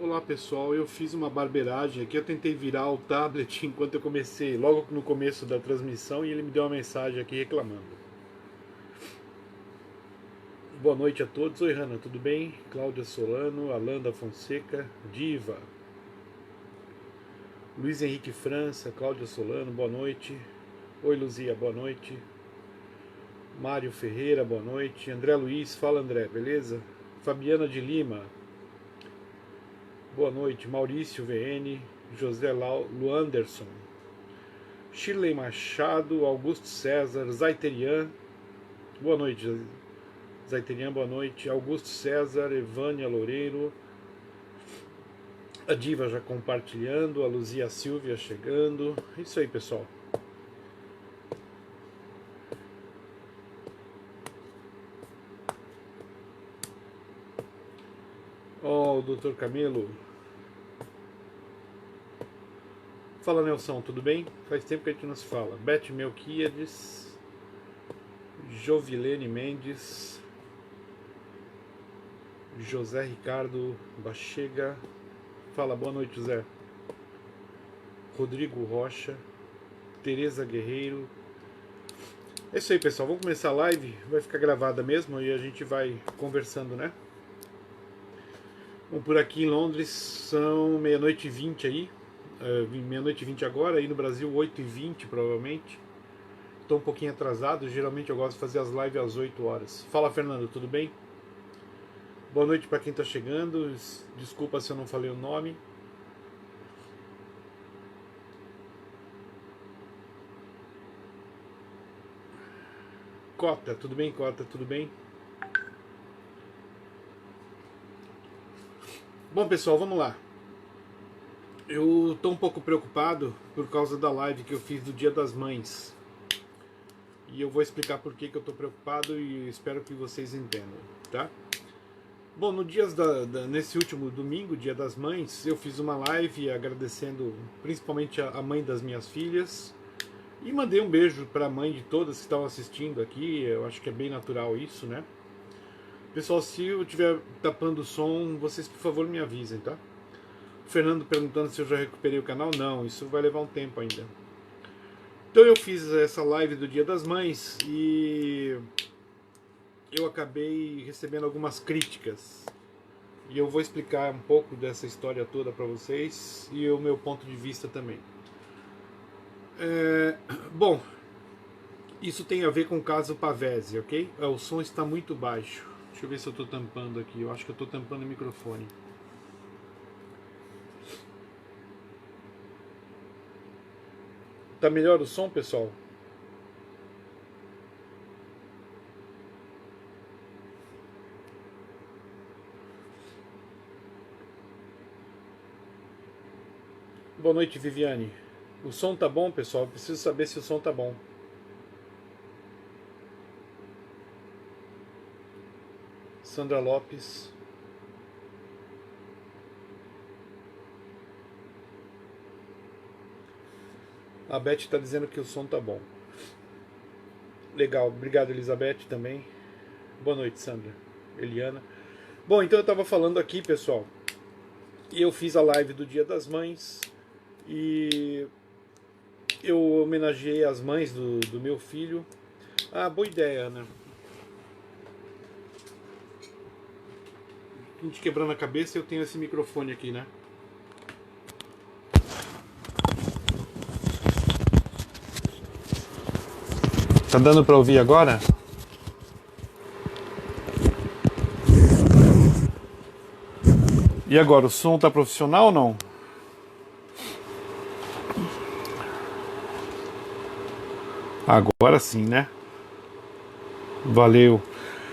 Olá pessoal, eu fiz uma barbeiragem aqui, eu tentei virar o tablet enquanto eu comecei, logo no começo da transmissão, e ele me deu uma mensagem aqui reclamando. Boa noite a todos. Oi Hanna, tudo bem? Cláudia Solano, Alanda Fonseca, Diva, Luiz Henrique França, Cláudia Solano, boa noite. Oi Luzia, boa noite. Mário Ferreira, boa noite. André Luiz, fala André, beleza? Fabiana de Lima, boa noite. Maurício VN, José Luanderson, Shirley Machado, Augusto César, Zaiterian, boa noite, Zaiterian, boa noite. Augusto César, Evânia Loureiro, a Diva já compartilhando, a Luzia Silvia chegando. Isso aí, pessoal. Ó, o Dr. Camilo. Fala, Nelson, tudo bem? Faz tempo que a gente não se fala. Beth Melquiades, Jovilene Mendes, José Ricardo Bachega. Fala, boa noite, José. Rodrigo Rocha, Tereza Guerreiro. É isso aí, pessoal. Vamos começar a live. Vai ficar gravada mesmo e a gente vai conversando, né? Bom, por aqui em Londres são meia-noite e 20 aí. Meia-noite e 20 agora. Aí no Brasil 8h20 provavelmente. Estou um pouquinho atrasado. Geralmente eu gosto de fazer as lives às 8 horas. Fala, Fernando, tudo bem? Boa noite para quem está chegando. Desculpa se eu não falei o nome. Cota, tudo bem, Cota? Tudo bem? Bom, pessoal, vamos lá. Eu estou um pouco preocupado por causa da live que eu fiz do Dia das Mães. E eu vou explicar por que eu estou preocupado e espero que vocês entendam, tá? Bom, nesse último domingo, Dia das Mães, eu fiz uma live agradecendo principalmente a mãe das minhas filhas. E mandei um beijo para a mãe de todas que estavam assistindo aqui. Eu acho que é bem natural isso, né? Pessoal, se eu estiver tapando o som, vocês por favor me avisem, tá? O Fernando perguntando se eu já recuperei o canal. Não, isso vai levar um tempo ainda. Então eu fiz essa live do Dia das Mães e eu acabei recebendo algumas críticas. E eu vou explicar um pouco dessa história toda para vocês e o meu ponto de vista também. Bom, isso tem a ver com o caso Pavese, ok? O som está muito baixo. Deixa eu ver se eu estou tampando aqui. Eu acho que eu estou tampando o microfone. Tá melhor o som, pessoal? Boa noite, Viviane. O som tá bom, pessoal? Eu preciso saber se o som tá bom. Sandra Lopes. A Beth está dizendo que o som tá bom. Legal, obrigado, Elizabeth, também. Boa noite, Sandra. Eliana. Bom, então eu estava falando aqui, pessoal, e eu fiz a live do Dia das Mães e eu homenageei as mães do meu filho. Ah, boa ideia, Ana. A gente quebrando a cabeça, eu tenho esse microfone aqui, né? Tá dando pra ouvir agora? E agora, o som tá profissional ou não? Agora sim, né? Valeu.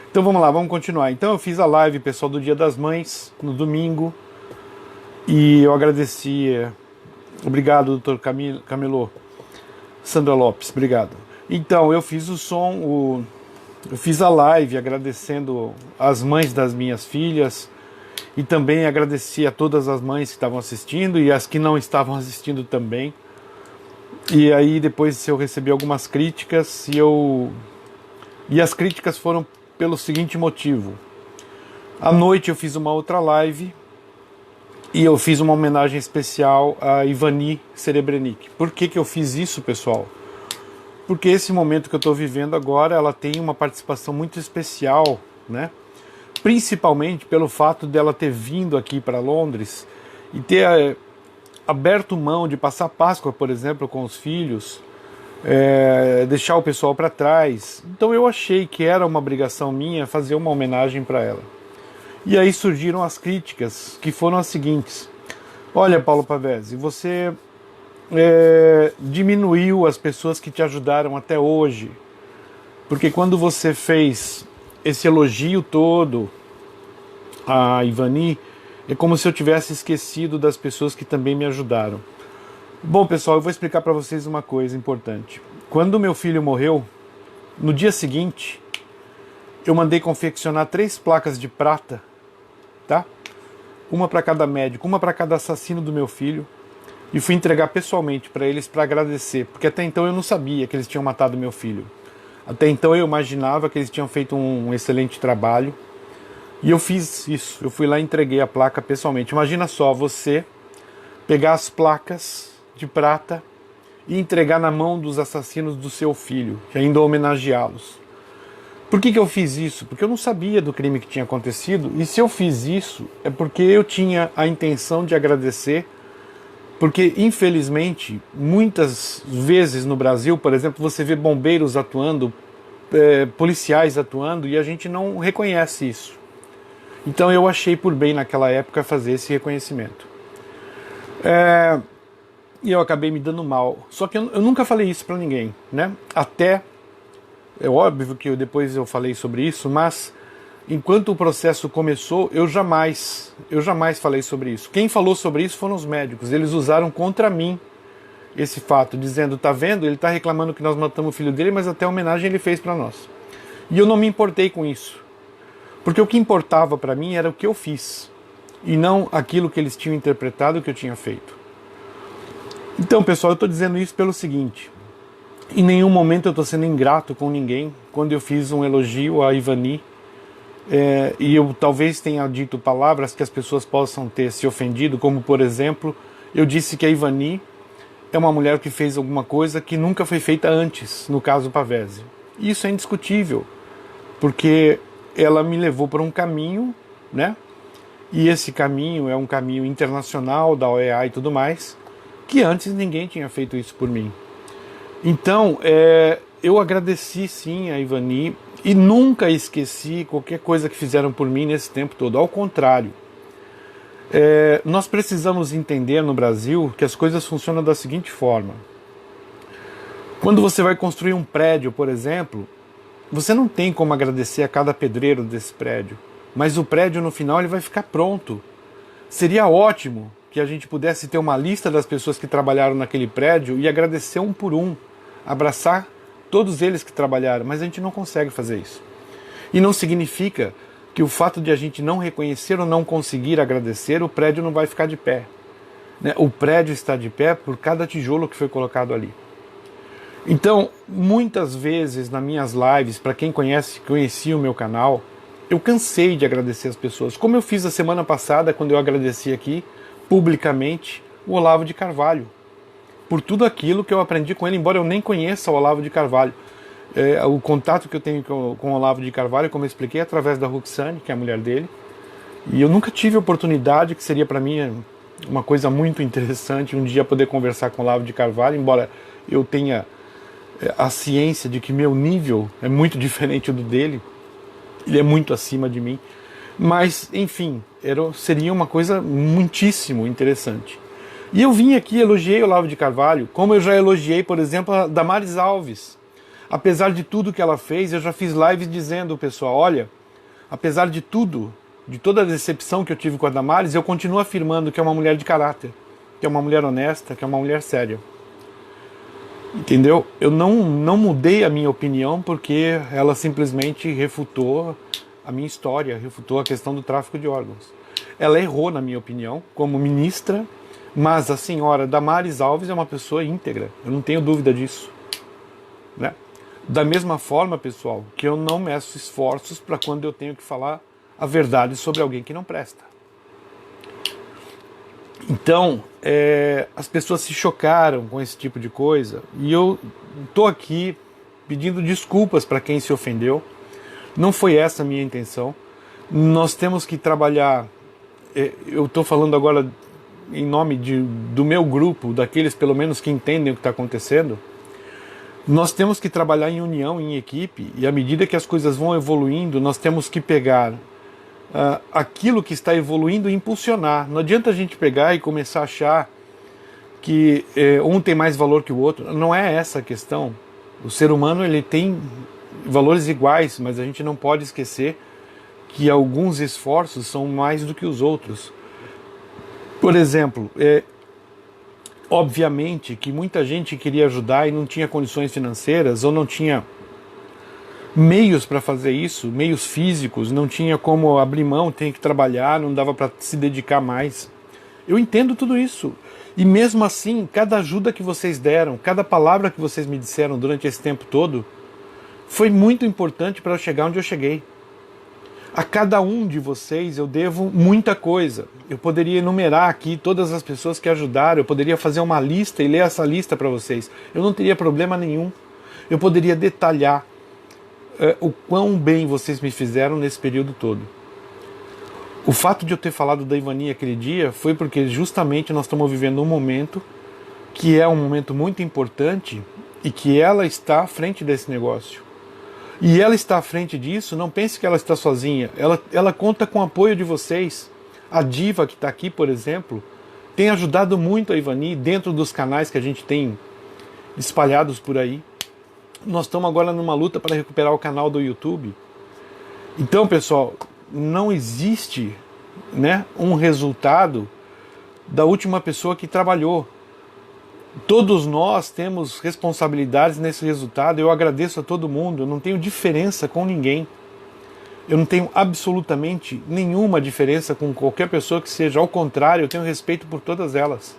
Então vamos lá, vamos continuar. Então eu fiz a live, pessoal, do Dia das Mães, no domingo. E eu agradeci. Obrigado, doutor Camilo. Sandra Lopes, obrigado. Então, eu fiz o som, eu fiz a live agradecendo as mães das minhas filhas e também agradeci a todas as mães que estavam assistindo e as que não estavam assistindo também. E aí depois eu recebi algumas críticas e as críticas foram pelo seguinte motivo. À noite eu fiz uma outra live E eu fiz uma homenagem especial a Ivani Serebrenic. Por que que eu fiz isso, pessoal? Porque esse momento que eu estou vivendo agora, ela tem uma participação muito especial, né? Principalmente pelo fato dela ter vindo aqui para Londres e ter aberto mão de passar Páscoa, por exemplo, com os filhos, deixar o pessoal para trás. Então eu achei que era uma obrigação minha fazer uma homenagem para ela. E aí surgiram as críticas, que foram as seguintes: olha, Paulo Pavese, você diminuiu as pessoas que te ajudaram até hoje, porque quando você fez esse elogio todo a Ivani, é como se eu tivesse esquecido das pessoas que também me ajudaram. Bom, pessoal, eu vou explicar para vocês uma coisa importante. Quando meu filho morreu, no dia seguinte, eu mandei confeccionar 3 placas de prata, tá? Uma para cada médico, uma para cada assassino do meu filho, e fui entregar pessoalmente para eles para agradecer, porque até então eu não sabia que eles tinham matado meu filho. Até então eu imaginava que eles tinham feito um excelente trabalho, e eu fiz isso. Eu fui lá e entreguei a placa pessoalmente. Imagina só, você pegar as placas de prata e entregar na mão dos assassinos do seu filho, e ainda homenageá-los. Por que que eu fiz isso? Porque eu não sabia do crime que tinha acontecido, e se eu fiz isso é porque eu tinha a intenção de agradecer, porque infelizmente muitas vezes no Brasil, por exemplo, você vê bombeiros atuando, policiais atuando, e a gente não reconhece isso. Então eu achei por bem naquela época fazer esse reconhecimento. E eu acabei me dando mal. Só que eu nunca falei isso para ninguém, né? Até, é óbvio que depois eu falei sobre isso, mas enquanto o processo começou, eu jamais falei sobre isso. Quem falou sobre isso foram os médicos. Eles usaram contra mim esse fato, dizendo: tá vendo, ele está reclamando que nós matamos o filho dele, mas até homenagem ele fez para nós. E eu não me importei com isso, porque o que importava para mim era o que eu fiz, e não aquilo que eles tinham interpretado que eu tinha feito. Então, pessoal, eu estou dizendo isso pelo seguinte: em nenhum momento eu estou sendo ingrato com ninguém. Quando eu fiz um elogio a Ivani, e eu talvez tenha dito palavras que as pessoas possam ter se ofendido, como por exemplo, eu disse que a Ivani é uma mulher que fez alguma coisa que nunca foi feita antes, no caso Pavese. Isso é indiscutível, porque ela me levou por um caminho, né? E esse caminho é um caminho internacional da OEA e tudo mais, que antes ninguém tinha feito isso por mim. Então, eu agradeci sim a Ivani e nunca esqueci qualquer coisa que fizeram por mim nesse tempo todo. Ao contrário, nós precisamos entender no Brasil que as coisas funcionam da seguinte forma. Quando você vai construir um prédio, por exemplo, você não tem como agradecer a cada pedreiro desse prédio, mas o prédio no final ele vai ficar pronto. Seria ótimo que a gente pudesse ter uma lista das pessoas que trabalharam naquele prédio e agradecer um por um, abraçar todos eles que trabalharam, mas a gente não consegue fazer isso. E não significa que o fato de a gente não reconhecer ou não conseguir agradecer, o prédio não vai ficar de pé, né? O prédio está de pé por cada tijolo que foi colocado ali. Então, muitas vezes nas minhas lives, para quem conhecia o meu canal, eu cansei de agradecer as pessoas, como eu fiz a semana passada, quando eu agradeci aqui, publicamente, o Olavo de Carvalho, por tudo aquilo que eu aprendi com ele, embora eu nem conheça o Olavo de Carvalho. O contato que eu tenho com o Olavo de Carvalho, como eu expliquei, é através da Roxane, que é a mulher dele, e eu nunca tive a oportunidade, que seria para mim uma coisa muito interessante, um dia poder conversar com o Olavo de Carvalho, embora eu tenha a ciência de que meu nível é muito diferente do dele, ele é muito acima de mim, mas enfim, seria uma coisa muitíssimo interessante. E eu vim aqui, elogiei o Olavo de Carvalho, como eu já elogiei, por exemplo, a Damares Alves. Apesar de tudo que ela fez, eu já fiz lives dizendo, pessoal, olha, apesar de tudo, de toda a decepção que eu tive com a Damares, eu continuo afirmando que é uma mulher de caráter, que é uma mulher honesta, que é uma mulher séria. Entendeu? Eu não mudei a minha opinião porque ela simplesmente refutou a minha história, refutou a questão do tráfico de órgãos. Ela errou, na minha opinião, como ministra, mas a senhora Damares Alves é uma pessoa íntegra, eu não tenho dúvida disso, né? Da mesma forma, pessoal, que eu não meço esforços para quando eu tenho que falar a verdade sobre alguém que não presta. Então, as pessoas se chocaram com esse tipo de coisa e eu estou aqui pedindo desculpas para quem se ofendeu. Não foi essa a minha intenção. Nós temos que trabalhar. Eu estou falando agora em nome do meu grupo, daqueles pelo menos que entendem o que está acontecendo. Nós temos que trabalhar em união, em equipe, e à medida que as coisas vão evoluindo, nós temos que pegar aquilo que está evoluindo e impulsionar. Não adianta a gente pegar e começar a achar que um tem mais valor que o outro. Não é essa a questão. O ser humano ele tem valores iguais, mas a gente não pode esquecer que alguns esforços são mais do que os outros. Por exemplo, obviamente que muita gente queria ajudar e não tinha condições financeiras ou não tinha meios para fazer isso, meios físicos, não tinha como abrir mão, tem que trabalhar, não dava para se dedicar mais. Eu entendo tudo isso. E mesmo assim, cada ajuda que vocês deram, cada palavra que vocês me disseram durante esse tempo todo, foi muito importante para eu chegar onde eu cheguei. A cada um de vocês eu devo muita coisa. Eu poderia enumerar aqui todas as pessoas que ajudaram, eu poderia fazer uma lista e ler essa lista para vocês. Eu não teria problema nenhum. Eu poderia detalhar o quão bem vocês me fizeram nesse período todo. O fato de eu ter falado da Ivani aquele dia foi porque justamente nós estamos vivendo um momento que é um momento muito importante e que ela está à frente desse negócio. E ela está à frente disso, não pense que ela está sozinha, ela conta com o apoio de vocês. A Diva que está aqui, por exemplo, tem ajudado muito a Ivani dentro dos canais que a gente tem espalhados por aí. Nós estamos agora numa luta para recuperar o canal do YouTube. Então, pessoal, não existe, né, um resultado da última pessoa que trabalhou. Todos nós temos responsabilidades nesse resultado. Eu agradeço a todo mundo, eu não tenho diferença com ninguém. Eu não tenho absolutamente nenhuma diferença com qualquer pessoa que seja. Ao contrário, eu tenho respeito por todas elas.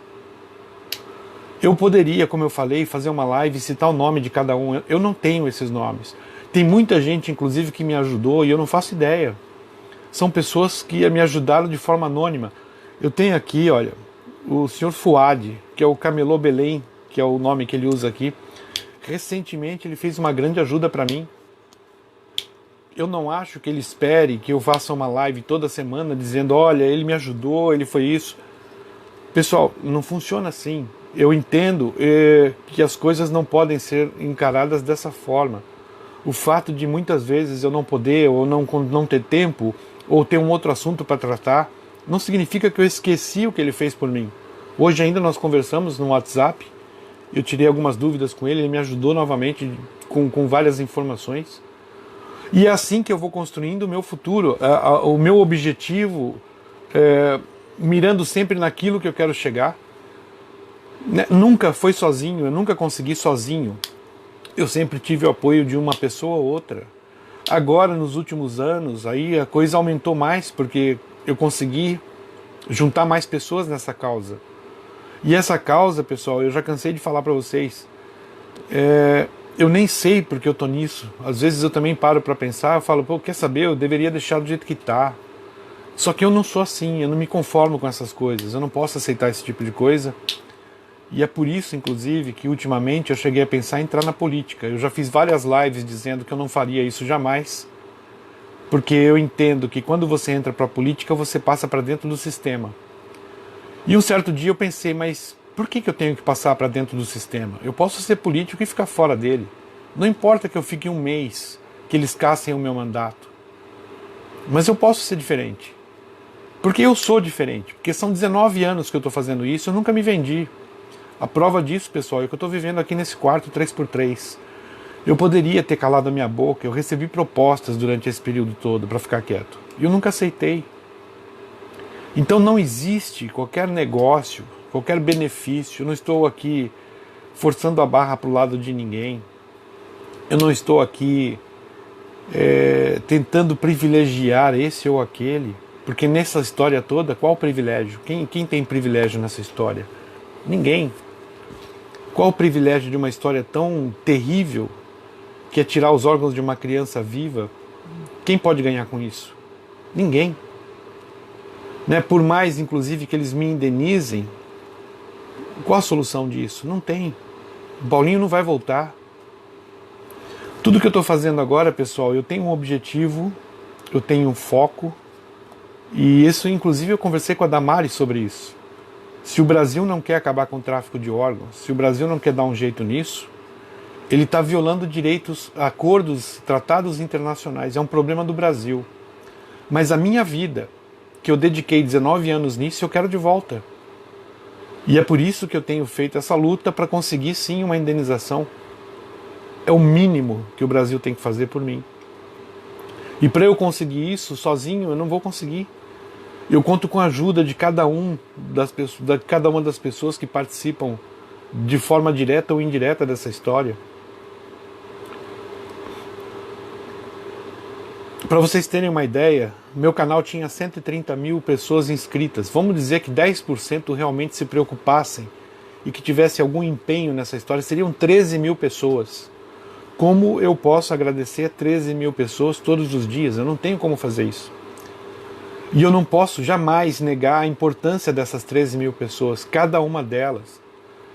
Eu poderia, como eu falei, fazer uma live e citar o nome de cada um. Eu não tenho esses nomes. Tem muita gente, inclusive, que me ajudou e eu não faço ideia. São pessoas que me ajudaram de forma anônima. Eu tenho aqui, olha, o senhor Fuad, que é o Camelô Belém, que é o nome que ele usa aqui. Recentemente ele fez uma grande ajuda para mim. Eu não acho que ele espere que eu faça uma live toda semana dizendo, olha, ele me ajudou, ele foi isso. Pessoal, não funciona assim. Eu entendo que as coisas não podem ser encaradas dessa forma. O fato de muitas vezes eu não poder, ou não ter tempo, ou ter um outro assunto para tratar, não significa que eu esqueci o que ele fez por mim. Hoje ainda nós conversamos no WhatsApp, eu tirei algumas dúvidas com ele, ele me ajudou novamente com várias informações. E é assim que eu vou construindo o meu futuro, o meu objetivo, mirando sempre naquilo que eu quero chegar. Nunca foi sozinho, eu nunca consegui sozinho. Eu sempre tive o apoio de uma pessoa ou outra. Agora, nos últimos anos, aí a coisa aumentou mais, porque eu consegui juntar mais pessoas nessa causa. E essa causa, pessoal, eu já cansei de falar para vocês, eu nem sei porque eu tô nisso. Às vezes eu também paro para pensar, eu falo, pô, quer saber, eu deveria deixar do jeito que tá. Só que eu não sou assim, eu não me conformo com essas coisas, eu não posso aceitar esse tipo de coisa. E é por isso, inclusive, que ultimamente eu cheguei a pensar em entrar na política. Eu já fiz várias lives dizendo que eu não faria isso jamais, porque eu entendo que quando você entra para a política, você passa para dentro do sistema. E um certo dia eu pensei, mas por que eu tenho que passar para dentro do sistema? Eu posso ser político e ficar fora dele. Não importa que eu fique um mês, que eles cassem o meu mandato. Mas eu posso ser diferente. Porque eu sou diferente. Porque são 19 anos que eu estou fazendo isso, eu nunca me vendi. A prova disso, pessoal, é que eu estou vivendo aqui nesse quarto 3x3. Eu poderia ter calado a minha boca, eu recebi propostas durante esse período todo para ficar quieto. E eu nunca aceitei. Então não existe qualquer negócio, qualquer benefício. Eu não estou aqui forçando a barra para o lado de ninguém. Eu não estou aqui tentando privilegiar esse ou aquele. Porque nessa história toda, qual o privilégio? Quem tem privilégio nessa história? Ninguém. Qual o privilégio de uma história tão terrível que é tirar os órgãos de uma criança viva? Quem pode ganhar com isso? Ninguém. Né? Por mais, inclusive, que eles me indenizem, qual a solução disso? Não tem. O Paulinho não vai voltar. Tudo que eu estou fazendo agora, pessoal, eu tenho um objetivo, eu tenho um foco, e isso, inclusive, eu conversei com a Damares sobre isso. Se o Brasil não quer acabar com o tráfico de órgãos, se o Brasil não quer dar um jeito nisso, ele está violando direitos, acordos, tratados internacionais. É um problema do Brasil. Mas a minha vida, que eu dediquei 19 anos nisso, eu quero de volta. E é por isso que eu tenho feito essa luta para conseguir sim uma indenização. É o mínimo que o Brasil tem que fazer por mim. E para eu conseguir isso sozinho, eu não vou conseguir. Eu conto com a ajuda de cada uma das pessoas que participam de forma direta ou indireta dessa história. Para vocês terem uma ideia, meu canal tinha 130 mil pessoas inscritas. Vamos dizer que 10% realmente se preocupassem e que tivesse algum empenho nessa história, seriam 13 mil pessoas. Como eu posso agradecer 13 mil pessoas todos os dias? Eu não tenho como fazer isso. E eu não posso jamais negar a importância dessas 13 mil pessoas, cada uma delas.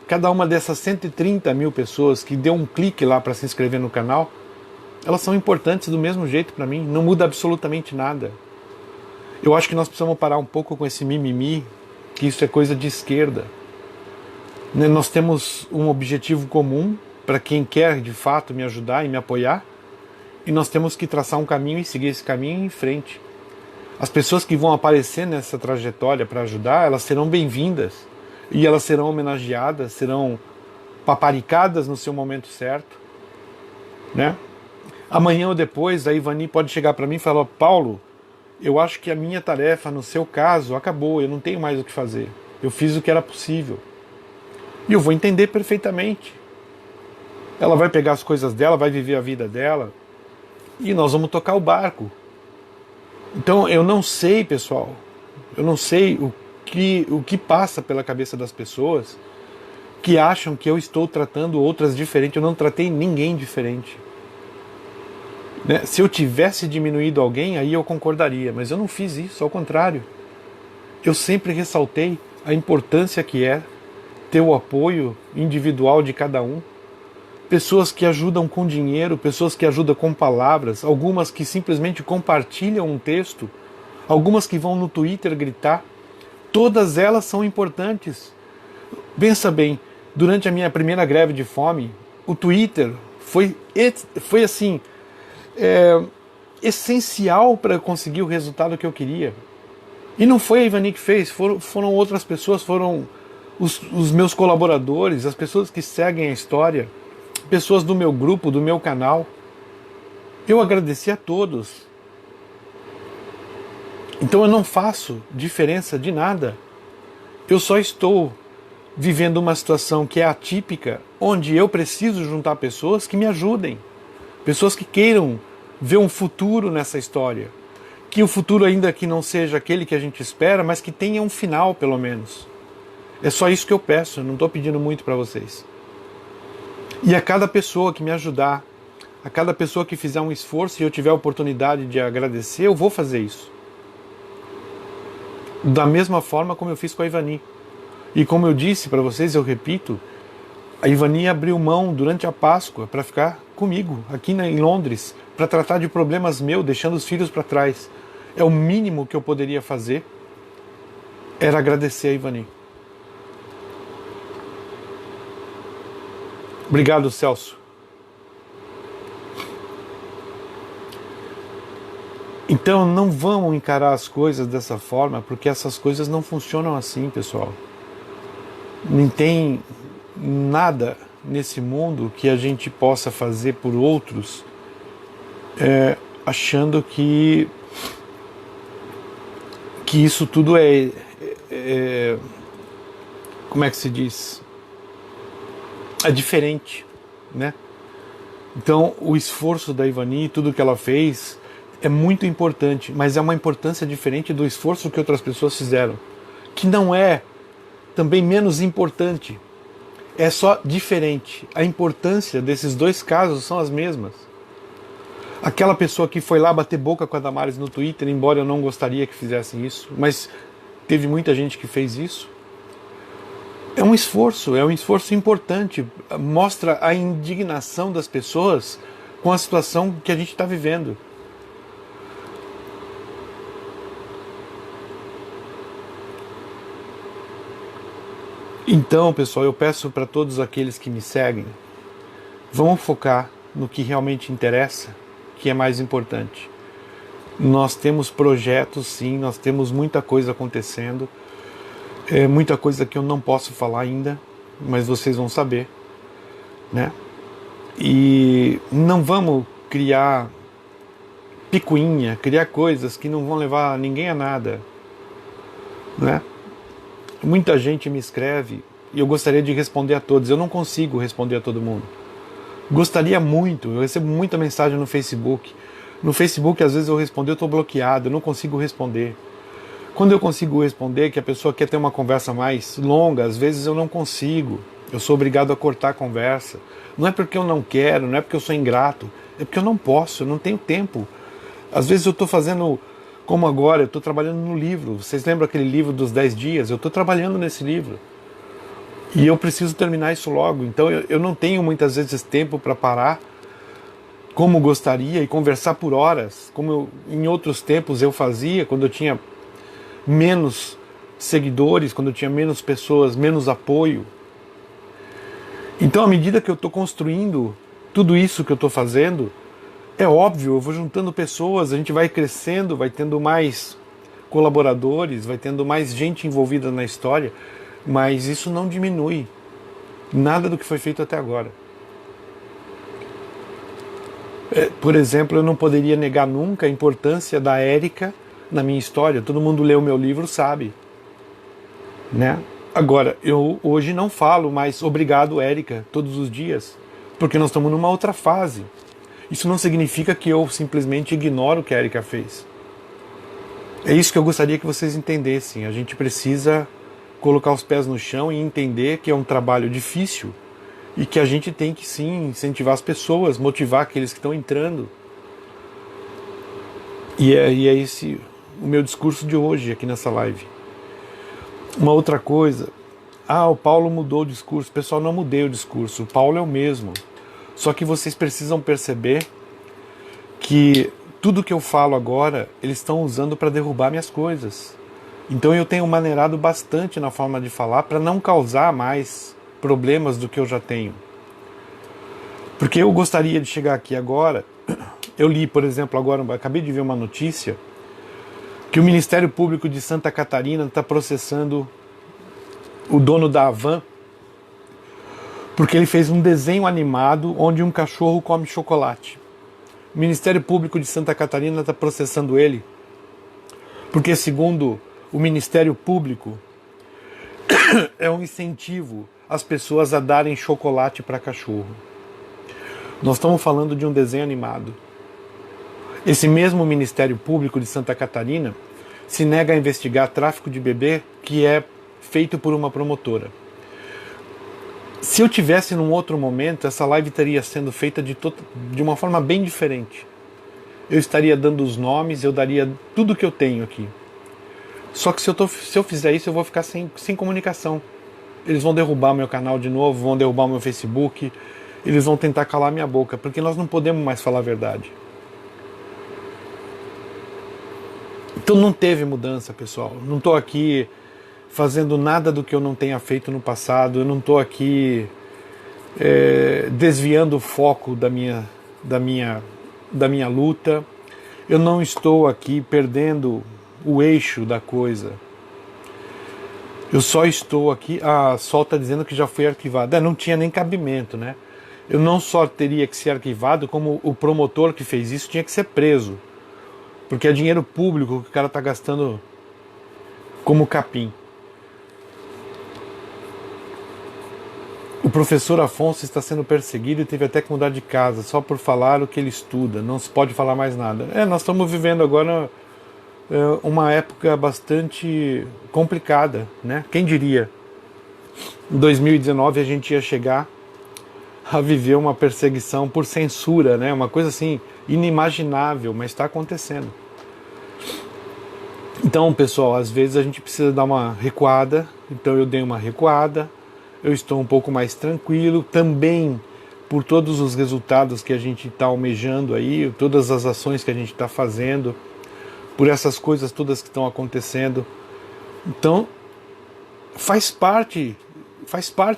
Cada uma dessas 130 mil pessoas que deu um clique lá para se inscrever no canal, elas são importantes do mesmo jeito para mim, não muda absolutamente nada. Eu acho que nós precisamos parar um pouco com esse mimimi, que isso é coisa de esquerda. Nós temos um objetivo comum para quem quer de fato me ajudar e me apoiar, e nós temos que traçar um caminho e seguir esse caminho em frente. As pessoas que vão aparecer nessa trajetória para ajudar, elas serão bem-vindas, e elas serão homenageadas, serão paparicadas no seu momento certo, né? Amanhã ou depois a Ivani pode chegar para mim e falar: Paulo, eu acho que a minha tarefa no seu caso acabou, eu não tenho mais o que fazer, eu fiz o que era possível. E eu vou entender perfeitamente. Ela vai pegar as coisas dela, vai viver a vida dela, e nós vamos tocar o barco. Então eu não sei, pessoal, eu não sei o que passa pela cabeça das pessoas que acham que eu estou tratando outras diferente. Eu não tratei ninguém diferente. Né? Se eu tivesse diminuído alguém, aí eu concordaria, mas eu não fiz isso, ao contrário. Eu sempre ressaltei a importância que é ter o apoio individual de cada um. Pessoas que ajudam com dinheiro, pessoas que ajudam com palavras, algumas que simplesmente compartilham um texto, algumas que vão no Twitter gritar. Todas elas são importantes. Pensa bem, durante a minha primeira greve de fome, o Twitter foi assim, essencial para conseguir o resultado que eu queria. E não foi a Ivani que fez, foram outras pessoas, foram os meus colaboradores, as pessoas que seguem a história, pessoas do meu grupo, do meu canal. Eu agradeci a todos. Então eu não faço diferença de nada. Eu só estou vivendo uma situação que é atípica, onde eu preciso juntar pessoas que me ajudem. Pessoas que queiram ver um futuro nessa história. Que o futuro ainda que não seja aquele que a gente espera, mas que tenha um final, pelo menos. É só isso que eu peço, eu não estou pedindo muito para vocês. E a cada pessoa que me ajudar, a cada pessoa que fizer um esforço e eu tiver a oportunidade de agradecer, eu vou fazer isso. Da mesma forma como eu fiz com a Ivani. E como eu disse para vocês, eu repito, a Ivani abriu mão durante a Páscoa para ficar comigo, aqui em Londres, para tratar de problemas meus, deixando os filhos para trás. É o mínimo que eu poderia fazer, era agradecer a Ivani. Obrigado, Celso. Então não vamos encarar as coisas dessa forma, porque essas coisas não funcionam assim, pessoal. Não tem nada nesse mundo que a gente possa fazer por outros achando que isso tudo como é que se diz? É diferente, né? Então o esforço da Ivani, tudo que ela fez é muito importante, mas é uma importância diferente do esforço que outras pessoas fizeram, que não é também menos importante, é só diferente. A importância desses dois casos são as mesmas. Aquela pessoa que foi lá bater boca com a Damares no Twitter, embora eu não gostaria que fizessem isso, mas teve muita gente que fez isso. É um esforço importante, mostra a indignação das pessoas com a situação que a gente está vivendo. Então, pessoal, eu peço para todos aqueles que me seguem, vamos focar no que realmente interessa, que é mais importante. Nós temos projetos, sim, nós temos muita coisa acontecendo, muita coisa que eu não posso falar ainda, mas vocês vão saber, né? E não vamos criar picuinha, criar coisas que não vão levar ninguém a nada, né? Muita gente me escreve e eu gostaria de responder a todos. Eu não consigo responder a todo mundo. Gostaria muito, eu recebo muita mensagem no Facebook. No Facebook, às vezes eu respondo, eu estou bloqueado, eu não consigo responder. Quando eu consigo responder, que a pessoa quer ter uma conversa mais longa, às vezes eu não consigo. Eu sou obrigado a cortar a conversa. Não é porque eu não quero, não é porque eu sou ingrato, é porque eu não posso, eu não tenho tempo. Às vezes eu estou fazendo, como agora, eu estou trabalhando no livro. Vocês lembram aquele livro dos 10 dias? Eu estou trabalhando nesse livro. E eu preciso terminar isso logo. Então eu não tenho muitas vezes tempo para parar como gostaria e conversar por horas, como em outros tempos eu fazia, quando eu tinha menos seguidores, quando eu tinha menos pessoas, menos apoio. Então, à medida que eu estou construindo tudo isso que eu estou fazendo, é óbvio, eu vou juntando pessoas, a gente vai crescendo, vai tendo mais colaboradores, vai tendo mais gente envolvida na história, mas isso não diminui nada do que foi feito até agora. Por exemplo, eu não poderia negar nunca a importância da Érica na minha história. Todo mundo lê o meu livro, sabe, né? Agora, eu hoje não falo mais obrigado, Érica, todos os dias, porque nós estamos numa outra fase. Isso não significa que eu simplesmente ignoro o que a Érica fez. É isso que eu gostaria que vocês entendessem. A gente precisa colocar os pés no chão e entender que é um trabalho difícil e que a gente tem que sim incentivar as pessoas, motivar aqueles que estão entrando. E é esse o meu discurso de hoje aqui nessa live. Uma outra coisa, o Paulo mudou o discurso. Pessoal, não mudei o discurso, o Paulo é o mesmo. Só que vocês precisam perceber que tudo que eu falo agora, eles estão usando para derrubar minhas coisas. Então eu tenho maneirado bastante na forma de falar para não causar mais problemas do que eu já tenho. Porque eu gostaria de chegar aqui agora, eu li, por exemplo, agora, acabei de ver uma notícia, que o Ministério Público de Santa Catarina está processando o dono da Havan, porque ele fez um desenho animado onde um cachorro come chocolate. O Ministério Público de Santa Catarina está processando ele, porque segundo o Ministério Público, é um incentivo as pessoas a darem chocolate para cachorro. Nós estamos falando de um desenho animado. Esse mesmo Ministério Público de Santa Catarina se nega a investigar tráfico de bebê que é feito por uma promotora. Se eu tivesse num outro momento, essa live estaria sendo feita de uma forma bem diferente. Eu estaria dando os nomes, eu daria tudo que eu tenho aqui. Só que se eu fizer isso, eu vou ficar sem comunicação. Eles vão derrubar meu canal de novo, vão derrubar meu Facebook, eles vão tentar calar minha boca, porque nós não podemos mais falar a verdade. Então não teve mudança, pessoal. Não estou aqui fazendo nada do que eu não tenha feito no passado, eu não estou aqui desviando o foco da minha luta, eu não estou aqui perdendo o eixo da coisa. Eu só estou aqui... A Sol está dizendo que já foi arquivado. Não tinha nem cabimento, né? Eu não só teria que ser arquivado, como o promotor que fez isso tinha que ser preso. Porque é dinheiro público que o cara está gastando como capim. O professor Afonso está sendo perseguido e teve até que mudar de casa, só por falar o que ele estuda. Não se pode falar mais nada. Nós estamos vivendo agora uma época bastante complicada, né? Quem diria? Em 2019 a gente ia chegar a viver uma perseguição por censura, né? Uma coisa assim inimaginável, mas está acontecendo. Então, pessoal, às vezes a gente precisa dar uma recuada. Então eu dei uma recuada, eu estou um pouco mais tranquilo, também por todos os resultados que a gente está almejando aí, todas as ações que a gente está fazendo, por essas coisas todas que estão acontecendo. Então, faz parte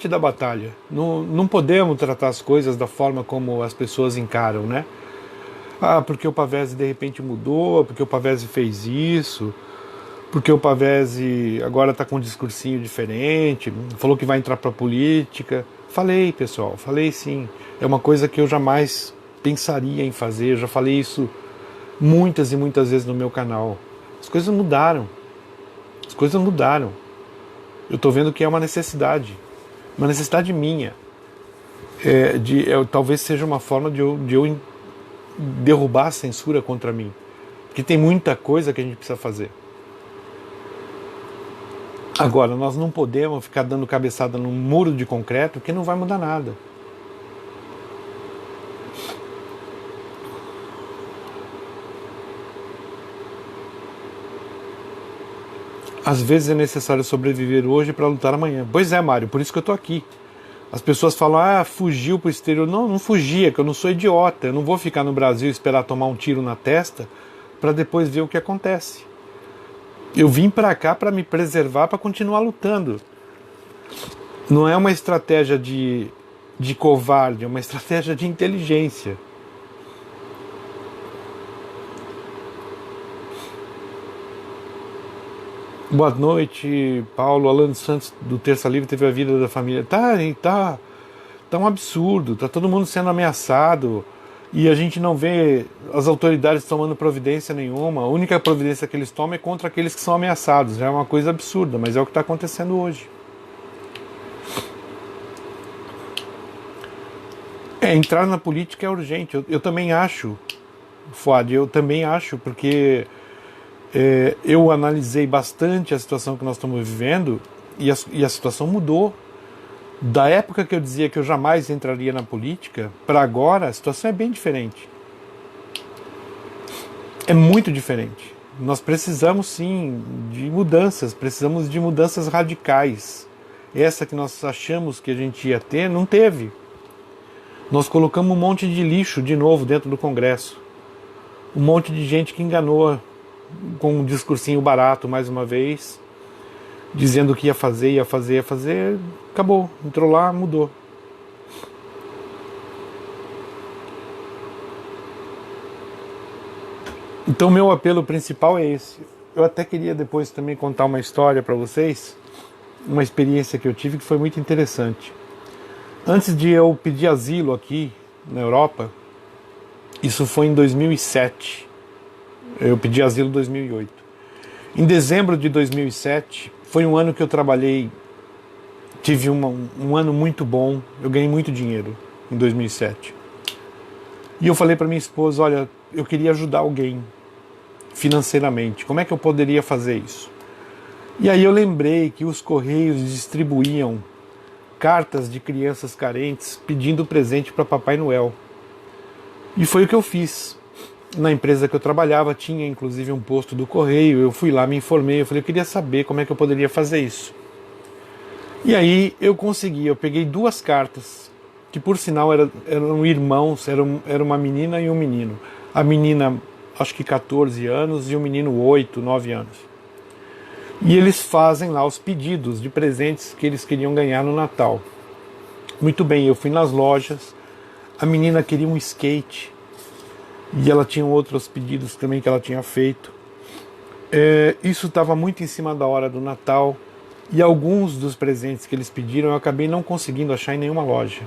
da batalha. Não podemos tratar as coisas da forma como as pessoas encaram, né? Ah, porque o Pavese de repente mudou, porque o Pavese fez isso, porque o Pavese agora está com um discursinho diferente, falou que vai entrar para a política. Falei, pessoal, falei sim. É uma coisa que eu jamais pensaria em fazer, eu já falei isso muitas e muitas vezes no meu canal. As coisas mudaram. As coisas mudaram. Eu estou vendo que é uma necessidade minha. Talvez seja uma forma de eu derrubar a censura contra mim. Porque tem muita coisa que a gente precisa fazer. Agora, nós não podemos ficar dando cabeçada num muro de concreto que não vai mudar nada. Às vezes é necessário sobreviver hoje para lutar amanhã. Pois é, Mário, por isso que eu estou aqui. As pessoas falam, fugiu para o exterior. Não fugi, é que eu não sou idiota. Eu não vou ficar no Brasil e esperar tomar um tiro na testa para depois ver o que acontece. Eu vim para cá para me preservar, para continuar lutando. Não é uma estratégia de covarde, é uma estratégia de inteligência. Boa noite, Paulo. Alan Santos do Terça Livre teve a vida da família. Tá um absurdo, tá todo mundo sendo ameaçado e a gente não vê as autoridades tomando providência nenhuma. A única providência que eles tomam é contra aqueles que são ameaçados. É uma coisa absurda, mas é o que está acontecendo hoje. Entrar na política é urgente. Eu também acho, Fuad, eu também acho, porque eu analisei bastante a situação que nós estamos vivendo e a situação mudou. Da época que eu dizia que eu jamais entraria na política, para agora a situação é bem diferente. É muito diferente. Nós precisamos sim de mudanças, precisamos de mudanças radicais. Essa que nós achamos que a gente ia ter, não teve. Nós colocamos um monte de lixo de novo dentro do Congresso. Um monte de gente que enganou com um discursinho barato mais uma vez, dizendo que ia fazer, acabou, entrou lá, mudou. Então meu apelo principal é esse. Eu até queria depois também contar uma história para vocês, uma experiência que eu tive que foi muito interessante. Antes de eu pedir asilo aqui na Europa, isso foi em 2007, eu pedi asilo em 2008. Em dezembro de 2007, foi um ano que eu trabalhei, tive um ano muito bom, eu ganhei muito dinheiro em 2007. E eu falei para minha esposa, olha, eu queria ajudar alguém financeiramente, como é que eu poderia fazer isso? E aí eu lembrei que os Correios distribuíam cartas de crianças carentes pedindo presente para Papai Noel. E foi o que eu fiz. Na empresa que eu trabalhava tinha inclusive um posto do Correio, eu fui lá, me informei, eu falei, eu queria saber como é que eu poderia fazer isso. E aí eu consegui, eu peguei 2 cartas, que por sinal eram irmãos, era uma menina e um menino. A menina, acho que 14 anos, e o menino 8, 9 anos. E eles fazem lá os pedidos de presentes que eles queriam ganhar no Natal. Muito bem, eu fui nas lojas, a menina queria um skate, e ela tinha outros pedidos também que ela tinha feito. Isso estava muito em cima da hora do Natal, e alguns dos presentes que eles pediram eu acabei não conseguindo achar em nenhuma loja.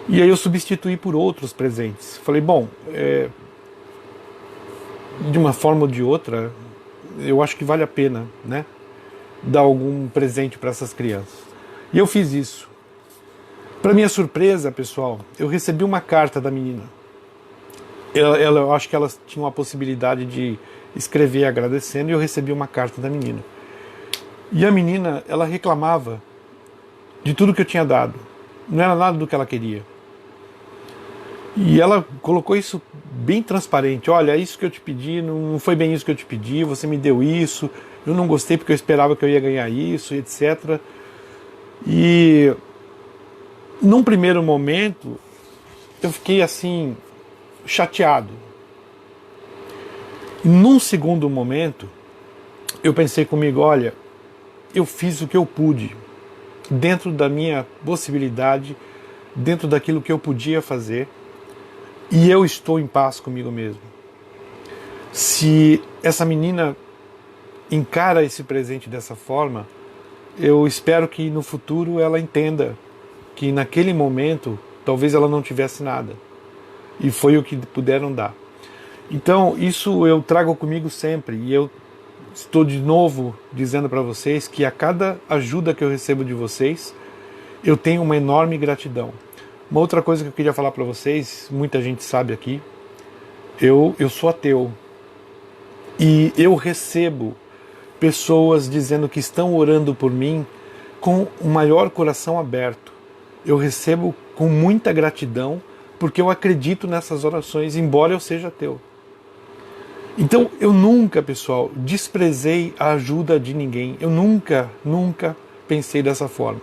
E aí eu substituí por outros presentes. Falei, bom, de uma forma ou de outra, eu acho que vale a pena, né, dar algum presente para essas crianças. E eu fiz isso. Para minha surpresa, pessoal, eu recebi uma carta da menina. Eu acho que elas tinham a possibilidade de escrever agradecendo, e eu recebi uma carta da menina. E a menina, ela reclamava de tudo que eu tinha dado. Não era nada do que ela queria. E ela colocou isso bem transparente. Olha, é isso que eu te pedi, não foi bem isso que eu te pedi, você me deu isso, eu não gostei porque eu esperava que eu ia ganhar isso, etc. E num primeiro momento eu fiquei assim, chateado. E num segundo momento eu pensei comigo, olha, eu fiz o que eu pude, dentro da minha possibilidade, dentro daquilo que eu podia fazer, e eu estou em paz comigo mesmo. Se essa menina encara esse presente dessa forma, eu espero que no futuro ela entenda que naquele momento talvez ela não tivesse nada, e foi o que puderam dar. Então isso eu trago comigo sempre, e eu estou de novo dizendo para vocês que a cada ajuda que eu recebo de vocês, eu tenho uma enorme gratidão. Uma outra coisa que eu queria falar para vocês, muita gente sabe aqui, eu sou ateu. E eu recebo pessoas dizendo que estão orando por mim com o maior coração aberto. Eu recebo com muita gratidão, porque eu acredito nessas orações, embora eu seja ateu. Então eu nunca, pessoal, desprezei a ajuda de ninguém. Eu nunca pensei dessa forma.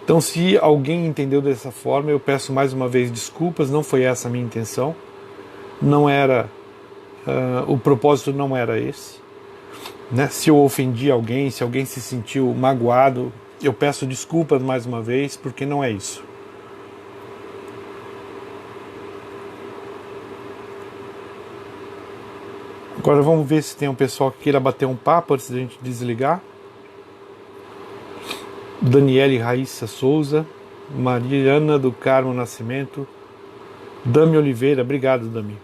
Então, se alguém entendeu dessa forma, eu peço mais uma vez desculpas, não foi essa a minha intenção, não era, o propósito não era esse. Né? Se eu ofendi alguém, se alguém se sentiu magoado, eu peço desculpas mais uma vez, porque não é isso. Agora vamos ver se tem um pessoal que queira bater um papo antes da gente desligar. Daniele Raíssa Souza, Mariana do Carmo Nascimento, Dami Oliveira, obrigado, Dami.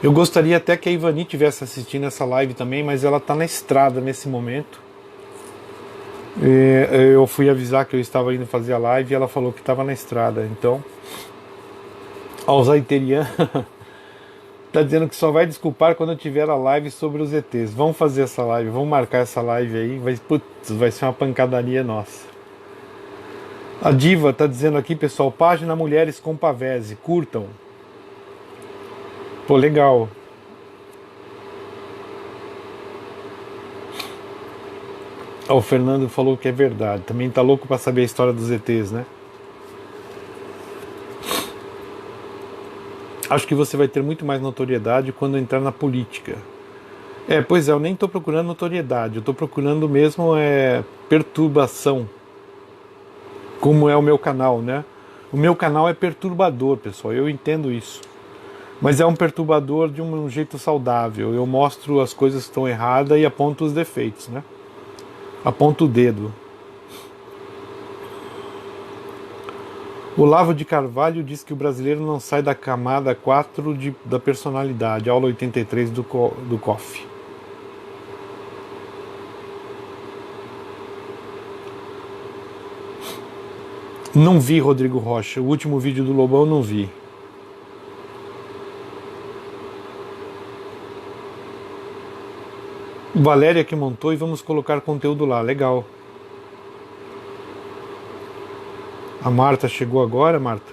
Eu gostaria até que a Ivani estivesse assistindo essa live também, mas ela está na estrada nesse momento. Eu fui avisar que eu estava indo fazer a live e ela falou que estava na estrada. Então, Alzaiterian está dizendo que só vai desculpar quando eu tiver a live sobre os ETs. Vamos fazer essa live, vamos marcar essa live aí. Vai ser uma pancadaria nossa. A Diva está dizendo aqui, pessoal, página Mulheres com Pavese, curtam. Pô, legal. O Fernando falou que é verdade. Também tá louco para saber a história dos ETs, né? Acho que você vai ter muito mais notoriedade quando entrar na política. Pois é, eu nem estou procurando notoriedade, eu estou procurando mesmo perturbação, como é o meu canal, né? O meu canal é perturbador, pessoal, eu entendo isso. Mas é um perturbador de um jeito saudável. Eu mostro as coisas que estão erradas e aponto os defeitos, né? Aponto o dedo. Olavo de Carvalho diz que o brasileiro não sai da camada 4 da personalidade, aula 83 do COF. Não vi, Rodrigo Rocha. O último vídeo do Lobão não vi. Valéria que montou e vamos colocar conteúdo lá. Legal. A Marta chegou agora, Marta?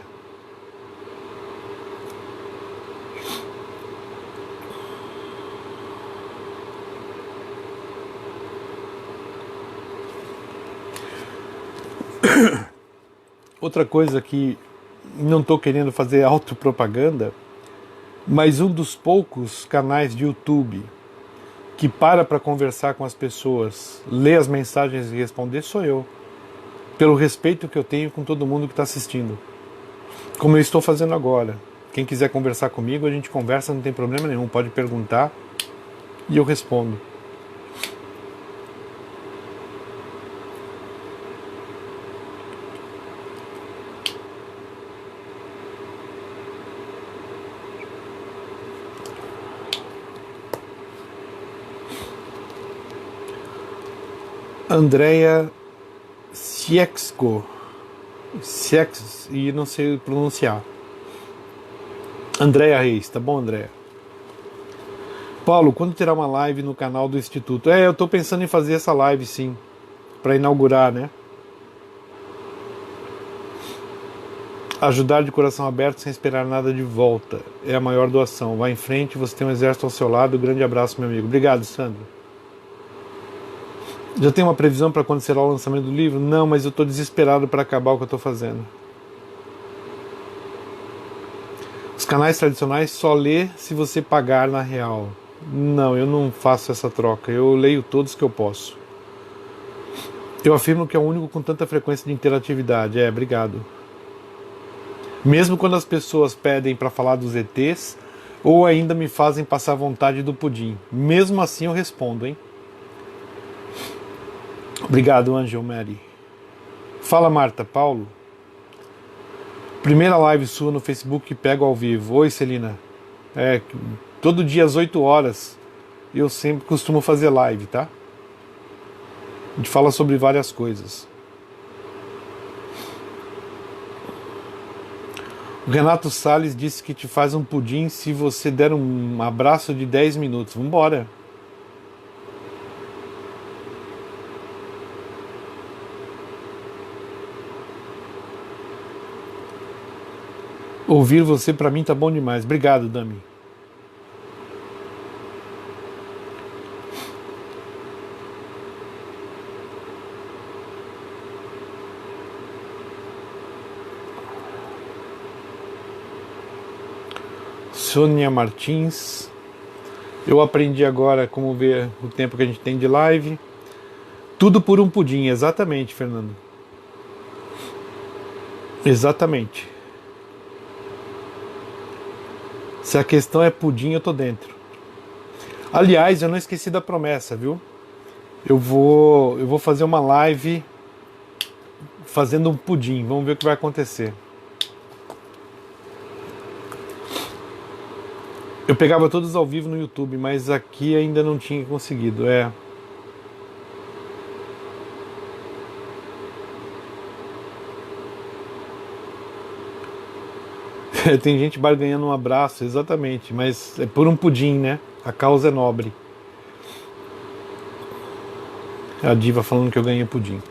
Outra coisa que não estou querendo fazer autopropaganda, mas um dos poucos canais de YouTube que para conversar com as pessoas, ler as mensagens e responder sou eu. Pelo respeito que eu tenho com todo mundo que está assistindo. Como eu estou fazendo agora. Quem quiser conversar comigo, a gente conversa, não tem problema nenhum. Pode perguntar e eu respondo. Andrea Siexko, e não sei pronunciar. Andrea Reis, tá bom, Andrea? Paulo, quando terá uma live no canal do Instituto? Eu tô pensando em fazer essa live, sim, para inaugurar, né? Ajudar de coração aberto sem esperar nada de volta é a maior doação. Vá em frente, você tem um exército ao seu lado. Grande abraço, meu amigo. Obrigado, Sandro. Já tem uma previsão para quando será o lançamento do livro? Não, mas eu estou desesperado para acabar o que eu estou fazendo. Os canais tradicionais só lê se você pagar na real. Não, eu não faço essa troca. Eu leio todos que eu posso. Eu afirmo que é o único com tanta frequência de interatividade. Obrigado. Mesmo quando as pessoas pedem para falar dos ETs, ou ainda me fazem passar vontade do pudim. Mesmo assim eu respondo, hein? Obrigado, Angel Mary. Fala, Marta. Paulo. Primeira live sua no Facebook que pego ao vivo. Oi, Celina. Todo dia às 8 horas eu sempre costumo fazer live, tá? A gente fala sobre várias coisas. O Renato Salles disse que te faz um pudim se você der um abraço de 10 minutos. Vambora. Ouvir você pra mim tá bom demais. Obrigado, Dami. Sônia Martins. Eu aprendi agora como ver o tempo que a gente tem de live. Tudo por um pudim, exatamente, Fernando. Exatamente. Se a questão é pudim, eu tô dentro. Aliás, eu não esqueci da promessa, viu? Eu vou fazer uma live fazendo um pudim. Vamos ver o que vai acontecer. Eu pegava todos ao vivo no YouTube, mas aqui ainda não tinha conseguido. Tem gente barganhando um abraço, exatamente, mas é por um pudim, né? A causa é nobre. A diva falando que eu ganhei pudim.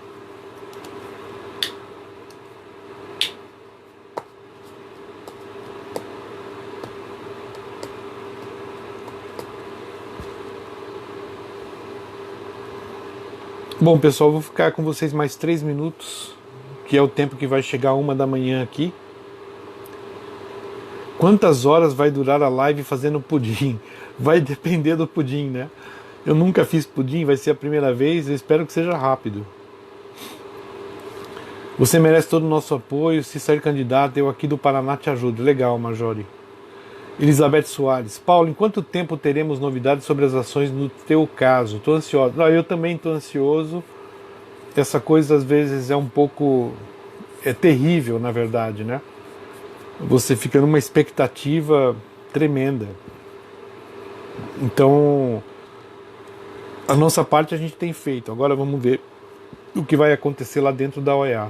Bom, pessoal, vou ficar com vocês mais 3 minutos, que é o tempo que vai chegar 1 da manhã aqui. Quantas horas vai durar a live fazendo pudim? Vai depender do pudim, né? Eu nunca fiz pudim, vai ser a primeira vez, eu espero que seja rápido. Você merece todo o nosso apoio, se sair candidato, eu aqui do Paraná te ajudo. Legal, Majori. Elizabeth Soares. Paulo, em quanto tempo teremos novidades sobre as ações no teu caso? Estou ansioso. Não, eu também estou ansioso. Essa coisa às vezes é um pouco... é terrível, na verdade, né? Você fica numa expectativa tremenda. Então, a nossa parte a gente tem feito. Agora vamos ver o que vai acontecer lá dentro da OEA.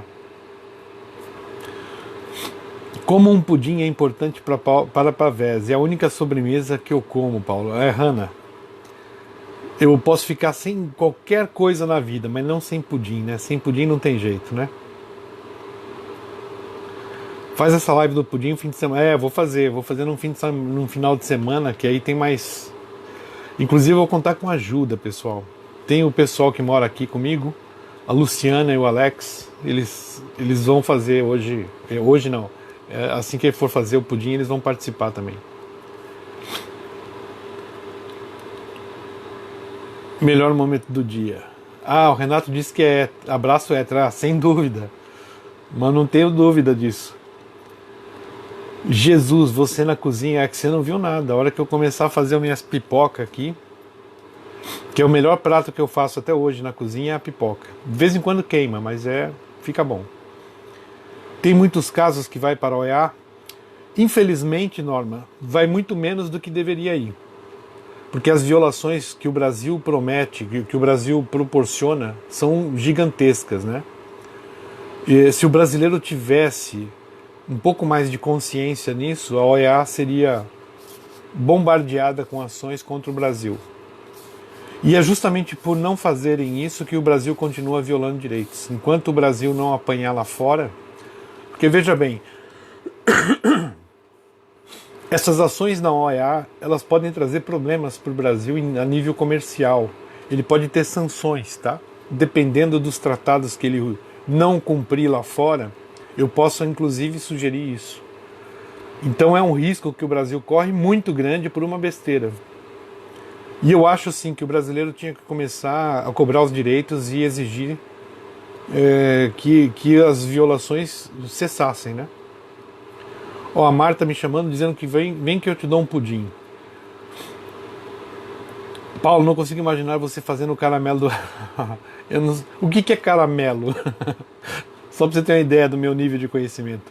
Como um pudim é importante para pavés. É a única sobremesa que eu como, Paulo. Hanna. Eu posso ficar sem qualquer coisa na vida, mas não sem pudim, né? Sem pudim não tem jeito, né? Faz essa live do pudim no fim de semana. Vou fazer num final de semana, que aí tem mais... Inclusive eu vou contar com ajuda, pessoal. Tem o pessoal que mora aqui comigo, a Luciana e o Alex, eles vão fazer hoje não, assim que for fazer o pudim, eles vão participar também. Melhor momento do dia. O Renato disse que é abraço sem dúvida, mas não tenho dúvida disso. Jesus, você na cozinha, é que você não viu nada. A hora que eu começar a fazer as minhas pipoca aqui, que é o melhor prato que eu faço até hoje na cozinha, é a pipoca. De vez em quando queima, mas fica bom. Tem muitos casos que vai para a OEA. Infelizmente, Norma, vai muito menos do que deveria ir. Porque as violações que o Brasil promete, que o Brasil proporciona, são gigantescas, né? E se o brasileiro tivesse um pouco mais de consciência nisso, a OEA seria bombardeada com ações contra o Brasil. E é justamente por não fazerem isso que o Brasil continua violando direitos. Enquanto o Brasil não apanhar lá fora... Porque veja bem, essas ações na OEA, elas podem trazer problemas para o Brasil a nível comercial. Ele pode ter sanções, tá? Dependendo dos tratados que ele não cumprir lá fora, eu posso inclusive sugerir isso. Então é um risco que o Brasil corre muito grande por uma besteira. E eu acho sim que o brasileiro tinha que começar a cobrar os direitos e exigir que as violações cessassem, né? Ó, a Marta me chamando, dizendo que vem que eu te dou um pudim. Paulo, não consigo imaginar você fazendo o caramelo do... O que é caramelo? Só pra você ter uma ideia do meu nível de conhecimento.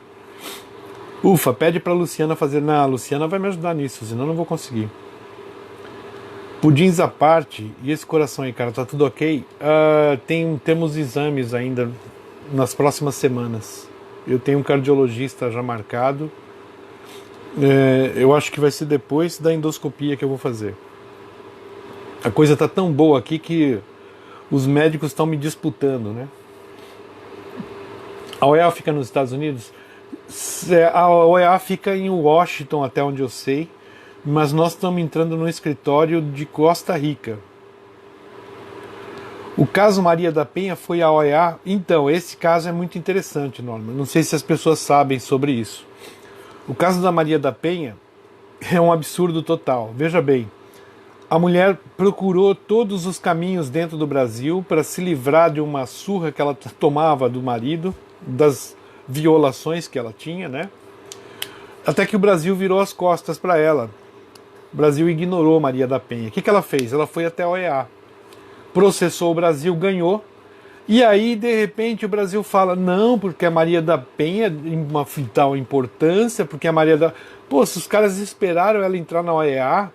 Ufa, pede pra Luciana fazer. Não, a Luciana vai me ajudar nisso, senão eu não vou conseguir. Pudins à parte, e esse coração aí, cara, tá tudo ok? Temos exames ainda nas próximas semanas. Eu tenho um cardiologista já marcado. Eu acho que vai ser depois da endoscopia que eu vou fazer. A coisa tá tão boa aqui que os médicos estão me disputando, né? A OEA fica nos Estados Unidos? A OEA fica em Washington, até onde eu sei. Mas nós estamos entrando no escritório de Costa Rica. O caso Maria da Penha foi a OEA. Então, esse caso é muito interessante, Norma. Não sei se as pessoas sabem sobre isso. O caso da Maria da Penha é um absurdo total. Veja bem, a mulher procurou todos os caminhos dentro do Brasil para se livrar de uma surra que ela tomava do marido, das violações que ela tinha, né? Até que o Brasil virou as costas para ela. O Brasil ignorou Maria da Penha. O que ela fez? Ela foi até a OEA, processou o Brasil, ganhou, e aí de repente o Brasil fala, não, porque a Maria da Penha é uma vital importância, porque a Maria da... Pô, se os caras esperaram ela entrar na OEA,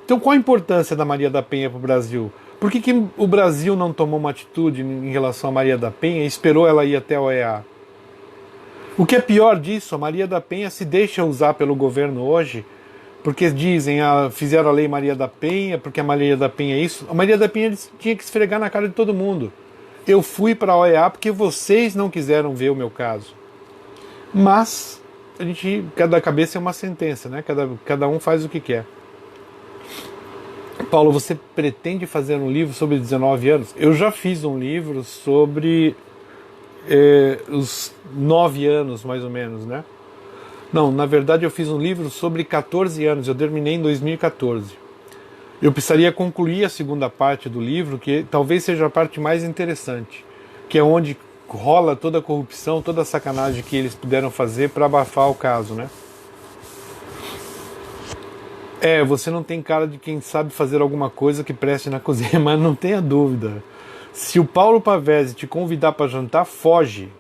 então qual a importância da Maria da Penha para o Brasil? Por que o Brasil não tomou uma atitude em relação a Maria da Penha e esperou ela ir até a OEA? O que é pior disso, a Maria da Penha se deixa usar pelo governo hoje, porque dizem, fizeram a lei Maria da Penha, porque a Maria da Penha é isso. A Maria da Penha tinha que esfregar na cara de todo mundo. Eu fui para a OEA porque vocês não quiseram ver o meu caso. Mas, cada cabeça é uma sentença, né? Cada um faz o que quer. Paulo, você pretende fazer um livro sobre 19 anos? Eu já fiz um livro sobre os 9 anos, mais ou menos, né? Não, na verdade eu fiz um livro sobre 14 anos, eu terminei em 2014. Eu precisaria concluir a segunda parte do livro, que talvez seja a parte mais interessante, que é onde rola toda a corrupção, toda a sacanagem que eles puderam fazer para abafar o caso, né? Você não tem cara de quem sabe fazer alguma coisa que preste na cozinha, mas não tenha dúvida. Se o Paulo Pavese te convidar para jantar, foge.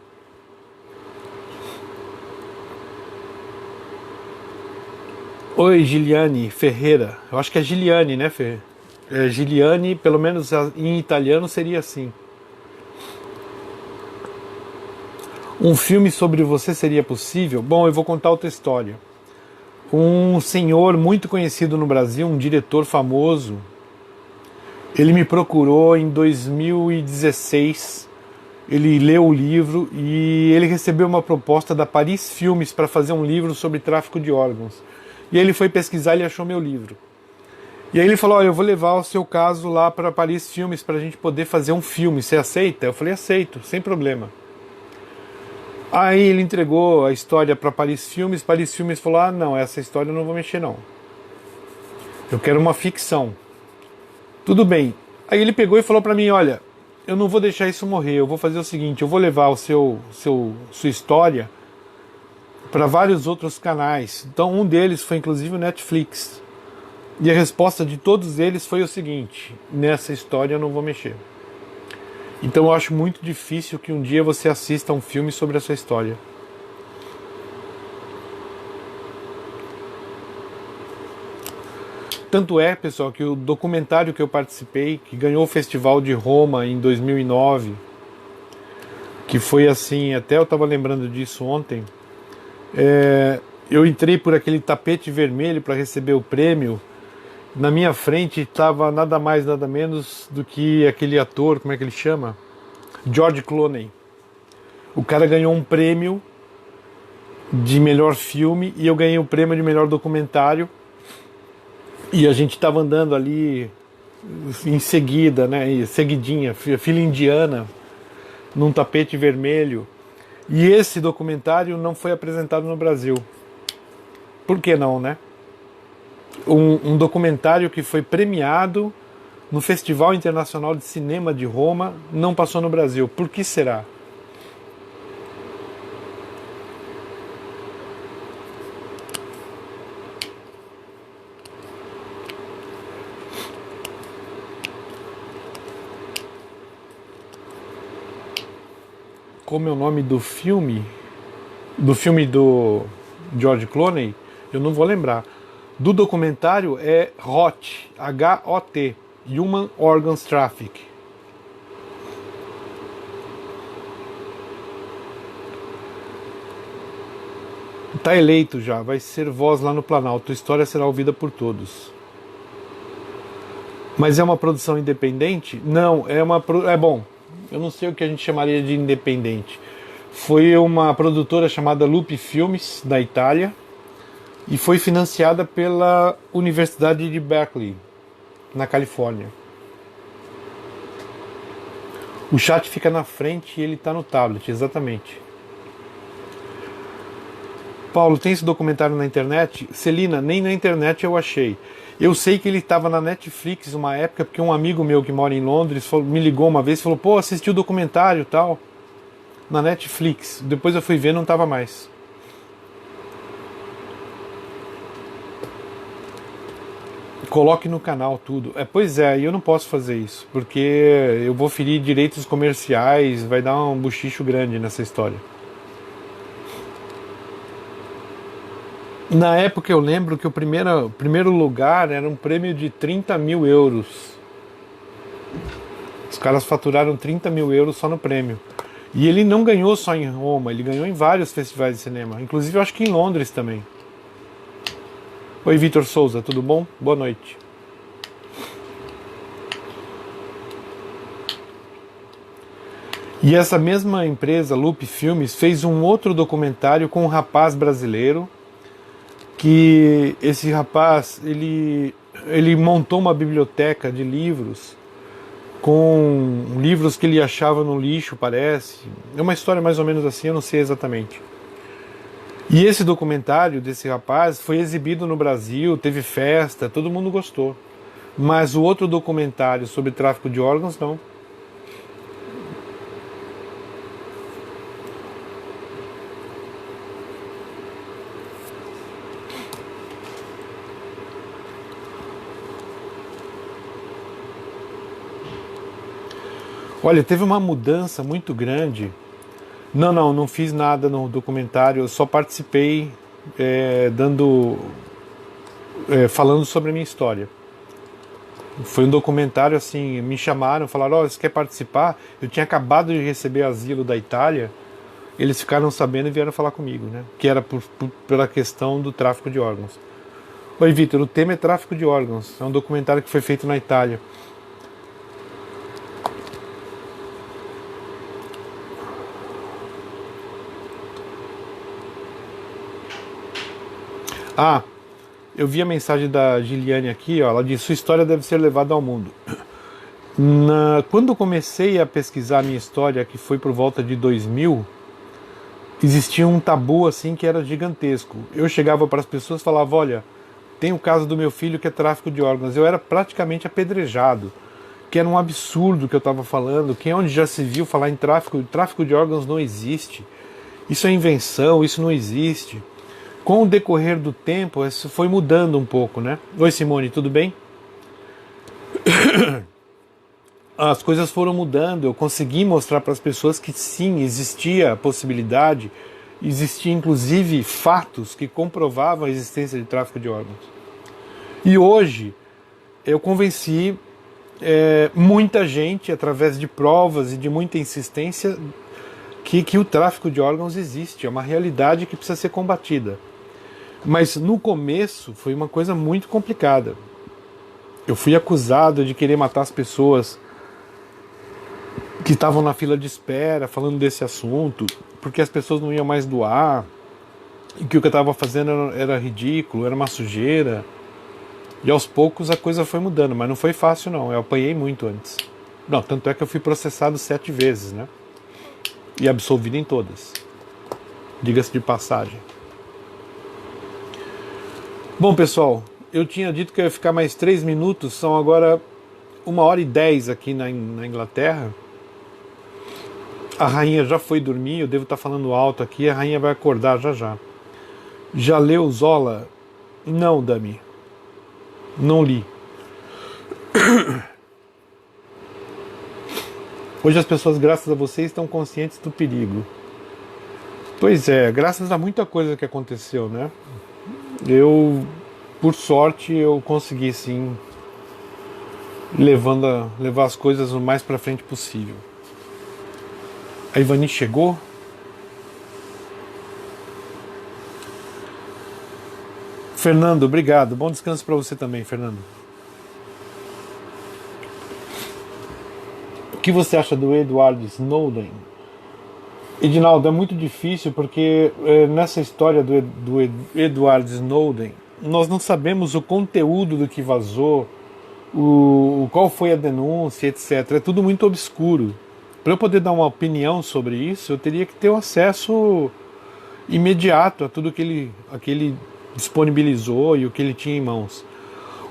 Oi, Giliane Ferreira. Eu acho que é Giliane, né, Fer? Giliane, pelo menos em italiano, seria assim. Um filme sobre você seria possível? Bom, eu vou contar outra história. Um senhor muito conhecido no Brasil, um diretor famoso, ele me procurou em 2016. Ele leu o livro e ele recebeu uma proposta da Paris Filmes para fazer um livro sobre tráfico de órgãos. E aí ele foi pesquisar e achou meu livro. E aí ele falou, olha, eu vou levar o seu caso lá para Paris Filmes para a gente poder fazer um filme. Você aceita? Eu falei, aceito, sem problema. Aí ele entregou a história para Paris Filmes falou, não, essa história eu não vou mexer não. Eu quero uma ficção. Tudo bem. Aí ele pegou e falou para mim, olha, eu não vou deixar isso morrer, eu vou fazer o seguinte, eu vou levar sua história para vários outros canais. Então um deles foi inclusive o Netflix. E a resposta de todos eles foi o seguinte, nessa história eu não vou mexer. Então eu acho muito difícil que um dia você assista um filme sobre essa história. Tanto é, pessoal, que o documentário que eu participei, que ganhou o Festival de Roma em 2009, que foi assim, até eu estava lembrando disso ontem, eu entrei por aquele tapete vermelho para receber o prêmio. Na minha frente estava nada mais, nada menos do que aquele ator, como é que ele chama? George Clooney. O cara ganhou um prêmio de melhor filme e eu ganhei o prêmio de melhor documentário. E a gente estava andando ali em seguida, né, seguidinha, fila indiana, num tapete vermelho. E esse documentário não foi apresentado no Brasil. Por que não, né? Um documentário que foi premiado no Festival Internacional de Cinema de Roma não passou no Brasil. Por que será? Como é o nome do filme? Do filme do George Clooney? Eu não vou lembrar. Do documentário é HOT, H-O-T, Human Organs Traffic. Tá eleito já, vai ser voz lá no Planalto, a história será ouvida por todos. Mas é uma produção independente? Não, é bom, eu não sei o que a gente chamaria de independente. Foi uma produtora chamada Loop Filmes, da Itália, e foi financiada pela Universidade de Berkeley, na Califórnia. O chat fica na frente e ele está no tablet, exatamente. Paulo, tem esse documentário na internet? Celina, nem na internet eu achei. Eu sei que ele estava na Netflix uma época, porque um amigo meu que mora em Londres me ligou uma vez e falou, pô, assisti o documentário e tal, na Netflix. Depois eu fui ver, não estava mais. Coloque no canal tudo. Pois é, eu não posso fazer isso, porque eu vou ferir direitos comerciais, vai dar um buchicho grande nessa história. Na época eu lembro que o primeiro lugar era um prêmio de 30 mil euros. Os caras faturaram 30 mil euros só no prêmio. E ele não ganhou só em Roma, ele ganhou em vários festivais de cinema. Inclusive eu acho que em Londres também. Oi, Vitor Souza, tudo bom? Boa noite. E essa mesma empresa, Loop Filmes, fez um outro documentário com um rapaz brasileiro, que esse rapaz, ele montou uma biblioteca de livros, com livros que ele achava no lixo, parece. É uma história mais ou menos assim, eu não sei exatamente. E esse documentário desse rapaz foi exibido no Brasil, teve festa, todo mundo gostou. Mas o outro documentário sobre tráfico de órgãos, não. Olha, teve uma mudança muito grande. Não fiz nada no documentário, eu só participei falando sobre a minha história. Foi um documentário assim, me chamaram, falaram, você quer participar? Eu tinha acabado de receber asilo da Itália, eles ficaram sabendo e vieram falar comigo, né? Que era pela questão do tráfico de órgãos. Oi, Vitor, o tema é tráfico de órgãos, é um documentário que foi feito na Itália. Ah, eu vi a mensagem da Giliane aqui, ó, ela diz, sua história deve ser levada ao mundo. Quando eu comecei a pesquisar a minha história, que foi por volta de 2000, existia um tabu assim que era gigantesco. Eu chegava para as pessoas e falava, olha, tem o caso do meu filho que é tráfico de órgãos. Eu era praticamente apedrejado, que era um absurdo que eu estava falando, que onde já se viu falar em tráfico de órgãos não existe. Isso é invenção, isso não existe. Com o decorrer do tempo, isso foi mudando um pouco, né? Oi, Simone, tudo bem? As coisas foram mudando, eu consegui mostrar para as pessoas que sim, existia a possibilidade, existia inclusive fatos que comprovavam a existência de tráfico de órgãos. E hoje, eu convenci muita gente, através de provas e de muita insistência, que o tráfico de órgãos existe, é uma realidade que precisa ser combatida. Mas no começo foi uma coisa muito complicada. Eu fui acusado de querer matar as pessoas que estavam na fila de espera falando desse assunto, porque as pessoas não iam mais doar, e que o que eu estava fazendo era ridículo, era uma sujeira. E aos poucos a coisa foi mudando, mas não foi fácil não, eu apanhei muito antes. Não, tanto é que eu fui processado 7 vezes, né? E absolvido em todas. Diga-se de passagem. Bom, pessoal, eu tinha dito que eu ia ficar mais 3 minutos, são agora 1h10 aqui na Inglaterra. A rainha já foi dormir, eu devo estar falando alto aqui, a rainha vai acordar já já. Já leu Zola? Não, Dami. Não li. Hoje as pessoas, graças a vocês, estão conscientes do perigo. Pois é, graças a muita coisa que aconteceu, né? Eu, por sorte, eu consegui sim levar as coisas o mais pra frente possível. A Ivani chegou. Fernando, obrigado. Bom descanso para você também, Fernando. O que você acha do Edward Snowden? Edinaldo, é muito difícil porque nessa história do Edward Snowden, nós não sabemos o conteúdo do que vazou, qual foi a denúncia, etc. É tudo muito obscuro. Para eu poder dar uma opinião sobre isso, eu teria que ter um acesso imediato a tudo que ele disponibilizou e o que ele tinha em mãos.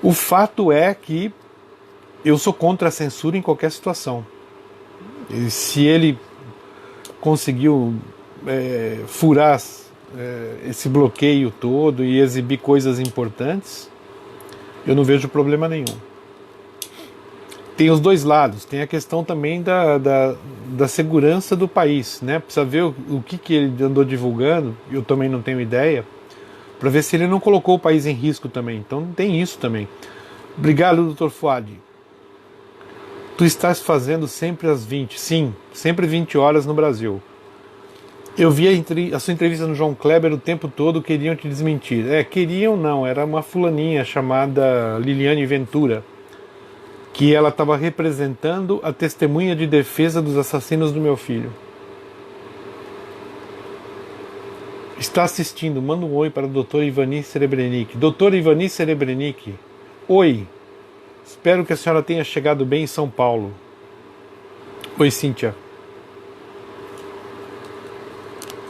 O fato é que eu sou contra a censura em qualquer situação. E se ele conseguiu furar esse bloqueio todo e exibir coisas importantes, eu não vejo problema nenhum. Tem os dois lados, tem a questão também da segurança do país, né? Precisa ver o que ele andou divulgando, eu também não tenho ideia, para ver se ele não colocou o país em risco também. Então tem isso também. Obrigado, Dr. Fuad. Tu estás fazendo sempre às 20. Sim, sempre 20 horas no Brasil. Eu vi a sua entrevista no João Kleber o tempo todo, queriam te desmentir. Queriam não, era uma fulaninha chamada Liliane Ventura, que ela estava representando a testemunha de defesa dos assassinos do meu filho. Está assistindo, manda um oi para a doutora Ivani Serebrenic. Doutora Ivani Serebrenic, oi. Espero que a senhora tenha chegado bem em São Paulo. Oi, Cíntia.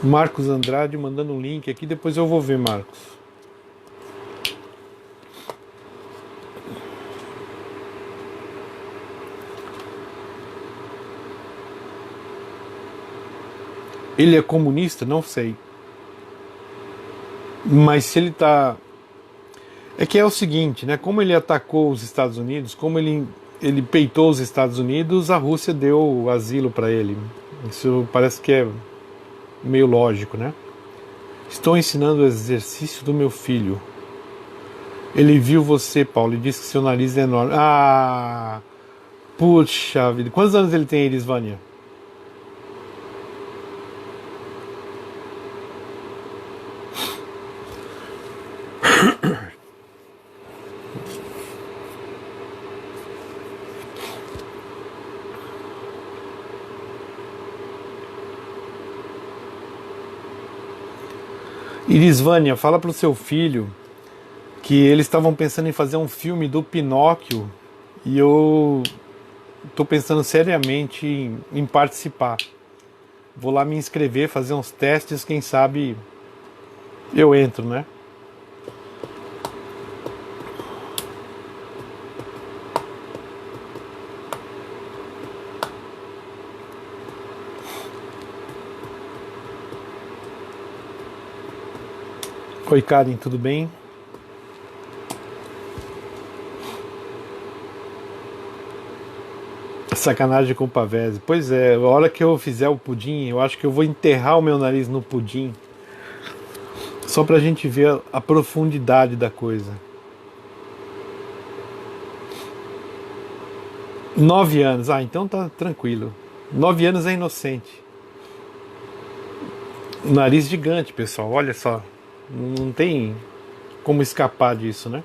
Marcos Andrade mandando um link aqui, depois eu vou ver, Marcos. Ele é comunista? Não sei. Mas se ele está... É que é o seguinte, né? Como ele atacou os Estados Unidos, como ele peitou os Estados Unidos, a Rússia deu asilo para ele. Isso parece que é meio lógico, né? Estou ensinando o exercício do meu filho. Ele viu você, Paulo, e disse que seu nariz é enorme. Ah, puxa vida. Quantos anos ele tem, Elisvânia? Irisvânia, fala pro seu filho que eles estavam pensando em fazer um filme do Pinóquio e eu estou pensando seriamente em participar. Vou lá me inscrever, fazer uns testes, quem sabe eu entro, né? Oi, Karen, tudo bem? Sacanagem com o Pavese. Pois é, a hora que eu fizer o pudim, eu acho que eu vou enterrar o meu nariz no pudim. Só pra gente ver a profundidade da coisa. 9 anos. Ah, então tá tranquilo. 9 anos é inocente. Nariz gigante, pessoal. Olha só. Não tem... como escapar disso, né?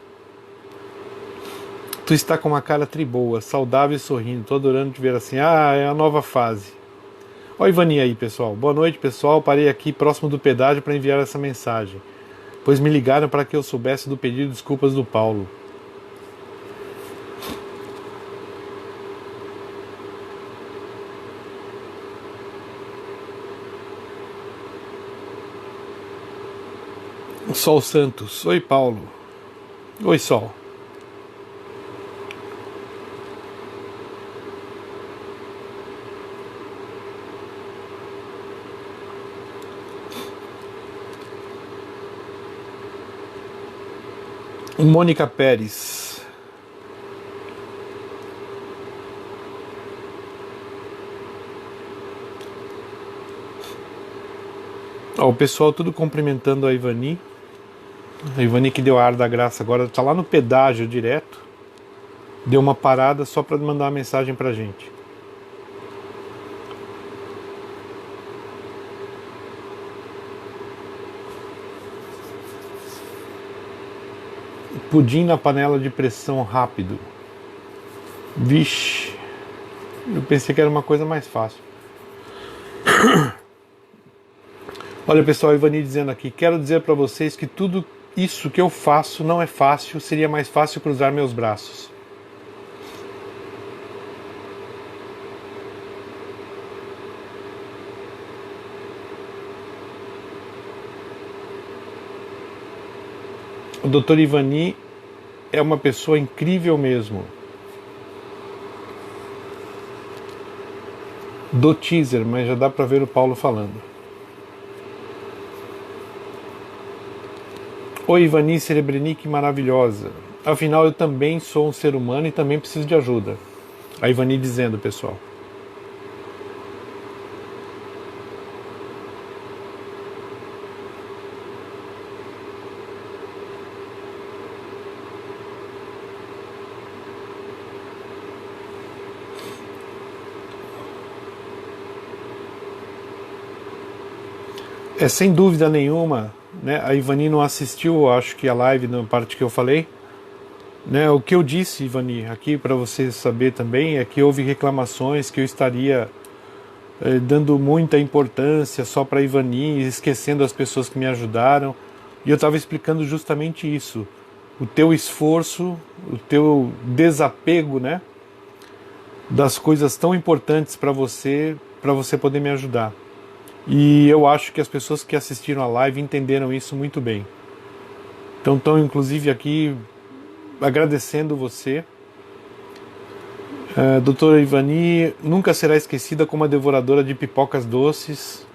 Tu está com uma cara triboa, saudável e sorrindo. Tô adorando te ver assim. Ah, é a nova fase. Ó, Ivani aí, pessoal. Boa noite, pessoal. Parei aqui próximo do pedágio para enviar essa mensagem, pois me ligaram para que eu soubesse do pedido de desculpas do Paulo. Sol Santos. Oi, Paulo. Oi, Sol. Mônica Pérez. Ó, o pessoal tudo cumprimentando a Ivani. A Ivani que deu a ar da graça agora, tá lá no pedágio direto. Deu uma parada só para mandar uma mensagem pra gente. Pudim na panela de pressão rápido. Vixe, eu pensei que era uma coisa mais fácil. Olha, pessoal, a Ivani dizendo aqui: quero dizer para vocês que tudo isso que eu faço não é fácil, seria mais fácil cruzar meus braços. O Dr. Ivani é uma pessoa incrível mesmo. Do teaser, mas já dá para ver o Paulo falando. Oi, Ivani Serebrenic maravilhosa. Afinal, eu também sou um ser humano e também preciso de ajuda. A Ivani dizendo, pessoal. Sem dúvida nenhuma, né, a Ivani não assistiu, acho que a live na parte que eu falei, né, o que eu disse, Ivani, aqui para você saber também, é que houve reclamações que eu estaria dando muita importância só para a Ivani, esquecendo as pessoas que me ajudaram, e eu estava explicando justamente isso, o teu esforço, o teu desapego, né, das coisas tão importantes para você poder me ajudar. E eu acho que as pessoas que assistiram a live entenderam isso muito bem. Então estão inclusive aqui agradecendo você. Doutora Ivani nunca será esquecida como a devoradora de pipocas doces.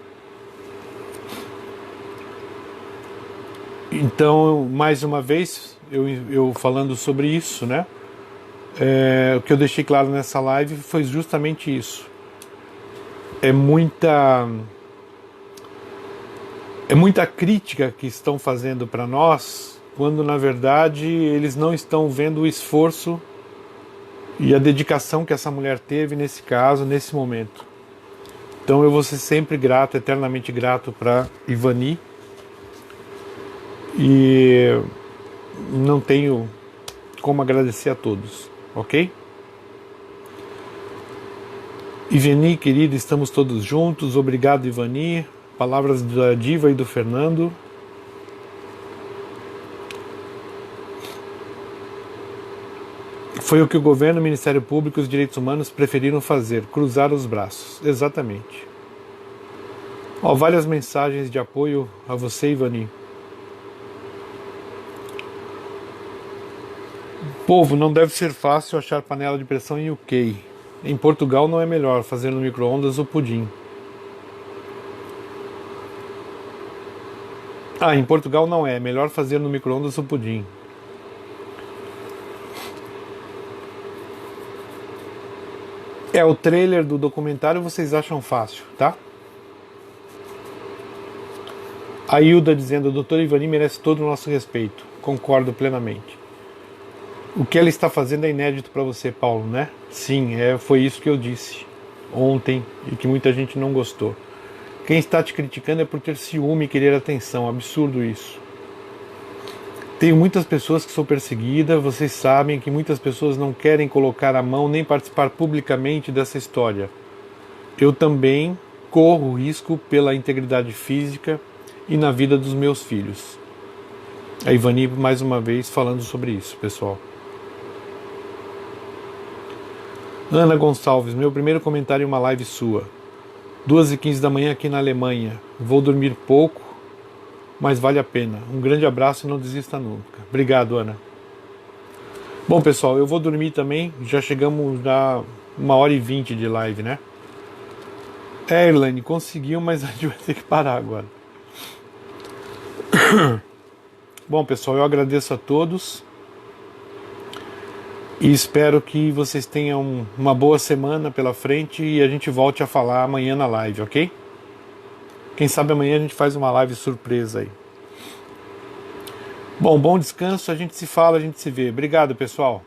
Então, mais uma vez, eu falando sobre isso, né? O que eu deixei claro nessa live foi justamente isso. É muita crítica que estão fazendo para nós, quando na verdade eles não estão vendo o esforço e a dedicação que essa mulher teve nesse caso, nesse momento. Então eu vou ser sempre grato, eternamente grato para Ivani, e não tenho como agradecer a todos, ok? Ivani, querida, estamos todos juntos, obrigado, Ivani. Palavras da Diva e do Fernando. Foi o que o governo, o Ministério Público e os direitos humanos preferiram fazer, cruzar os braços. Exatamente. Várias mensagens de apoio a você, Ivani. Povo, não deve ser fácil achar panela de pressão em UK. Em Portugal não é melhor fazer no micro-ondas ou pudim. Em Portugal não é melhor fazer no micro-ondas o pudim. O trailer do documentário vocês acham fácil, tá? A Hilda dizendo: a doutora Ivani merece todo o nosso respeito. Concordo plenamente. O que ela está fazendo é inédito para você, Paulo, né? Sim, foi isso que eu disse ontem e que muita gente não gostou. Quem está te criticando é por ter ciúme e querer atenção. Absurdo isso. Tenho muitas pessoas que sou perseguida, vocês sabem que muitas pessoas não querem colocar a mão nem participar publicamente dessa história. Eu também corro risco pela integridade física e na vida dos meus filhos. A Ivani mais uma vez falando sobre isso, pessoal. Ana Gonçalves, meu primeiro comentário em uma live sua. 2h15 da manhã aqui na Alemanha. Vou dormir pouco, mas vale a pena. Um grande abraço e não desista nunca. Obrigado, Ana. Bom, pessoal, eu vou dormir também. Já chegamos a 1h20 de live, né? Erlane, conseguiu, mas a gente vai ter que parar agora. Bom, pessoal, eu agradeço a todos. E espero que vocês tenham uma boa semana pela frente e a gente volte a falar amanhã na live, ok? Quem sabe amanhã a gente faz uma live surpresa aí. Bom descanso, a gente se fala, a gente se vê. Obrigado, pessoal.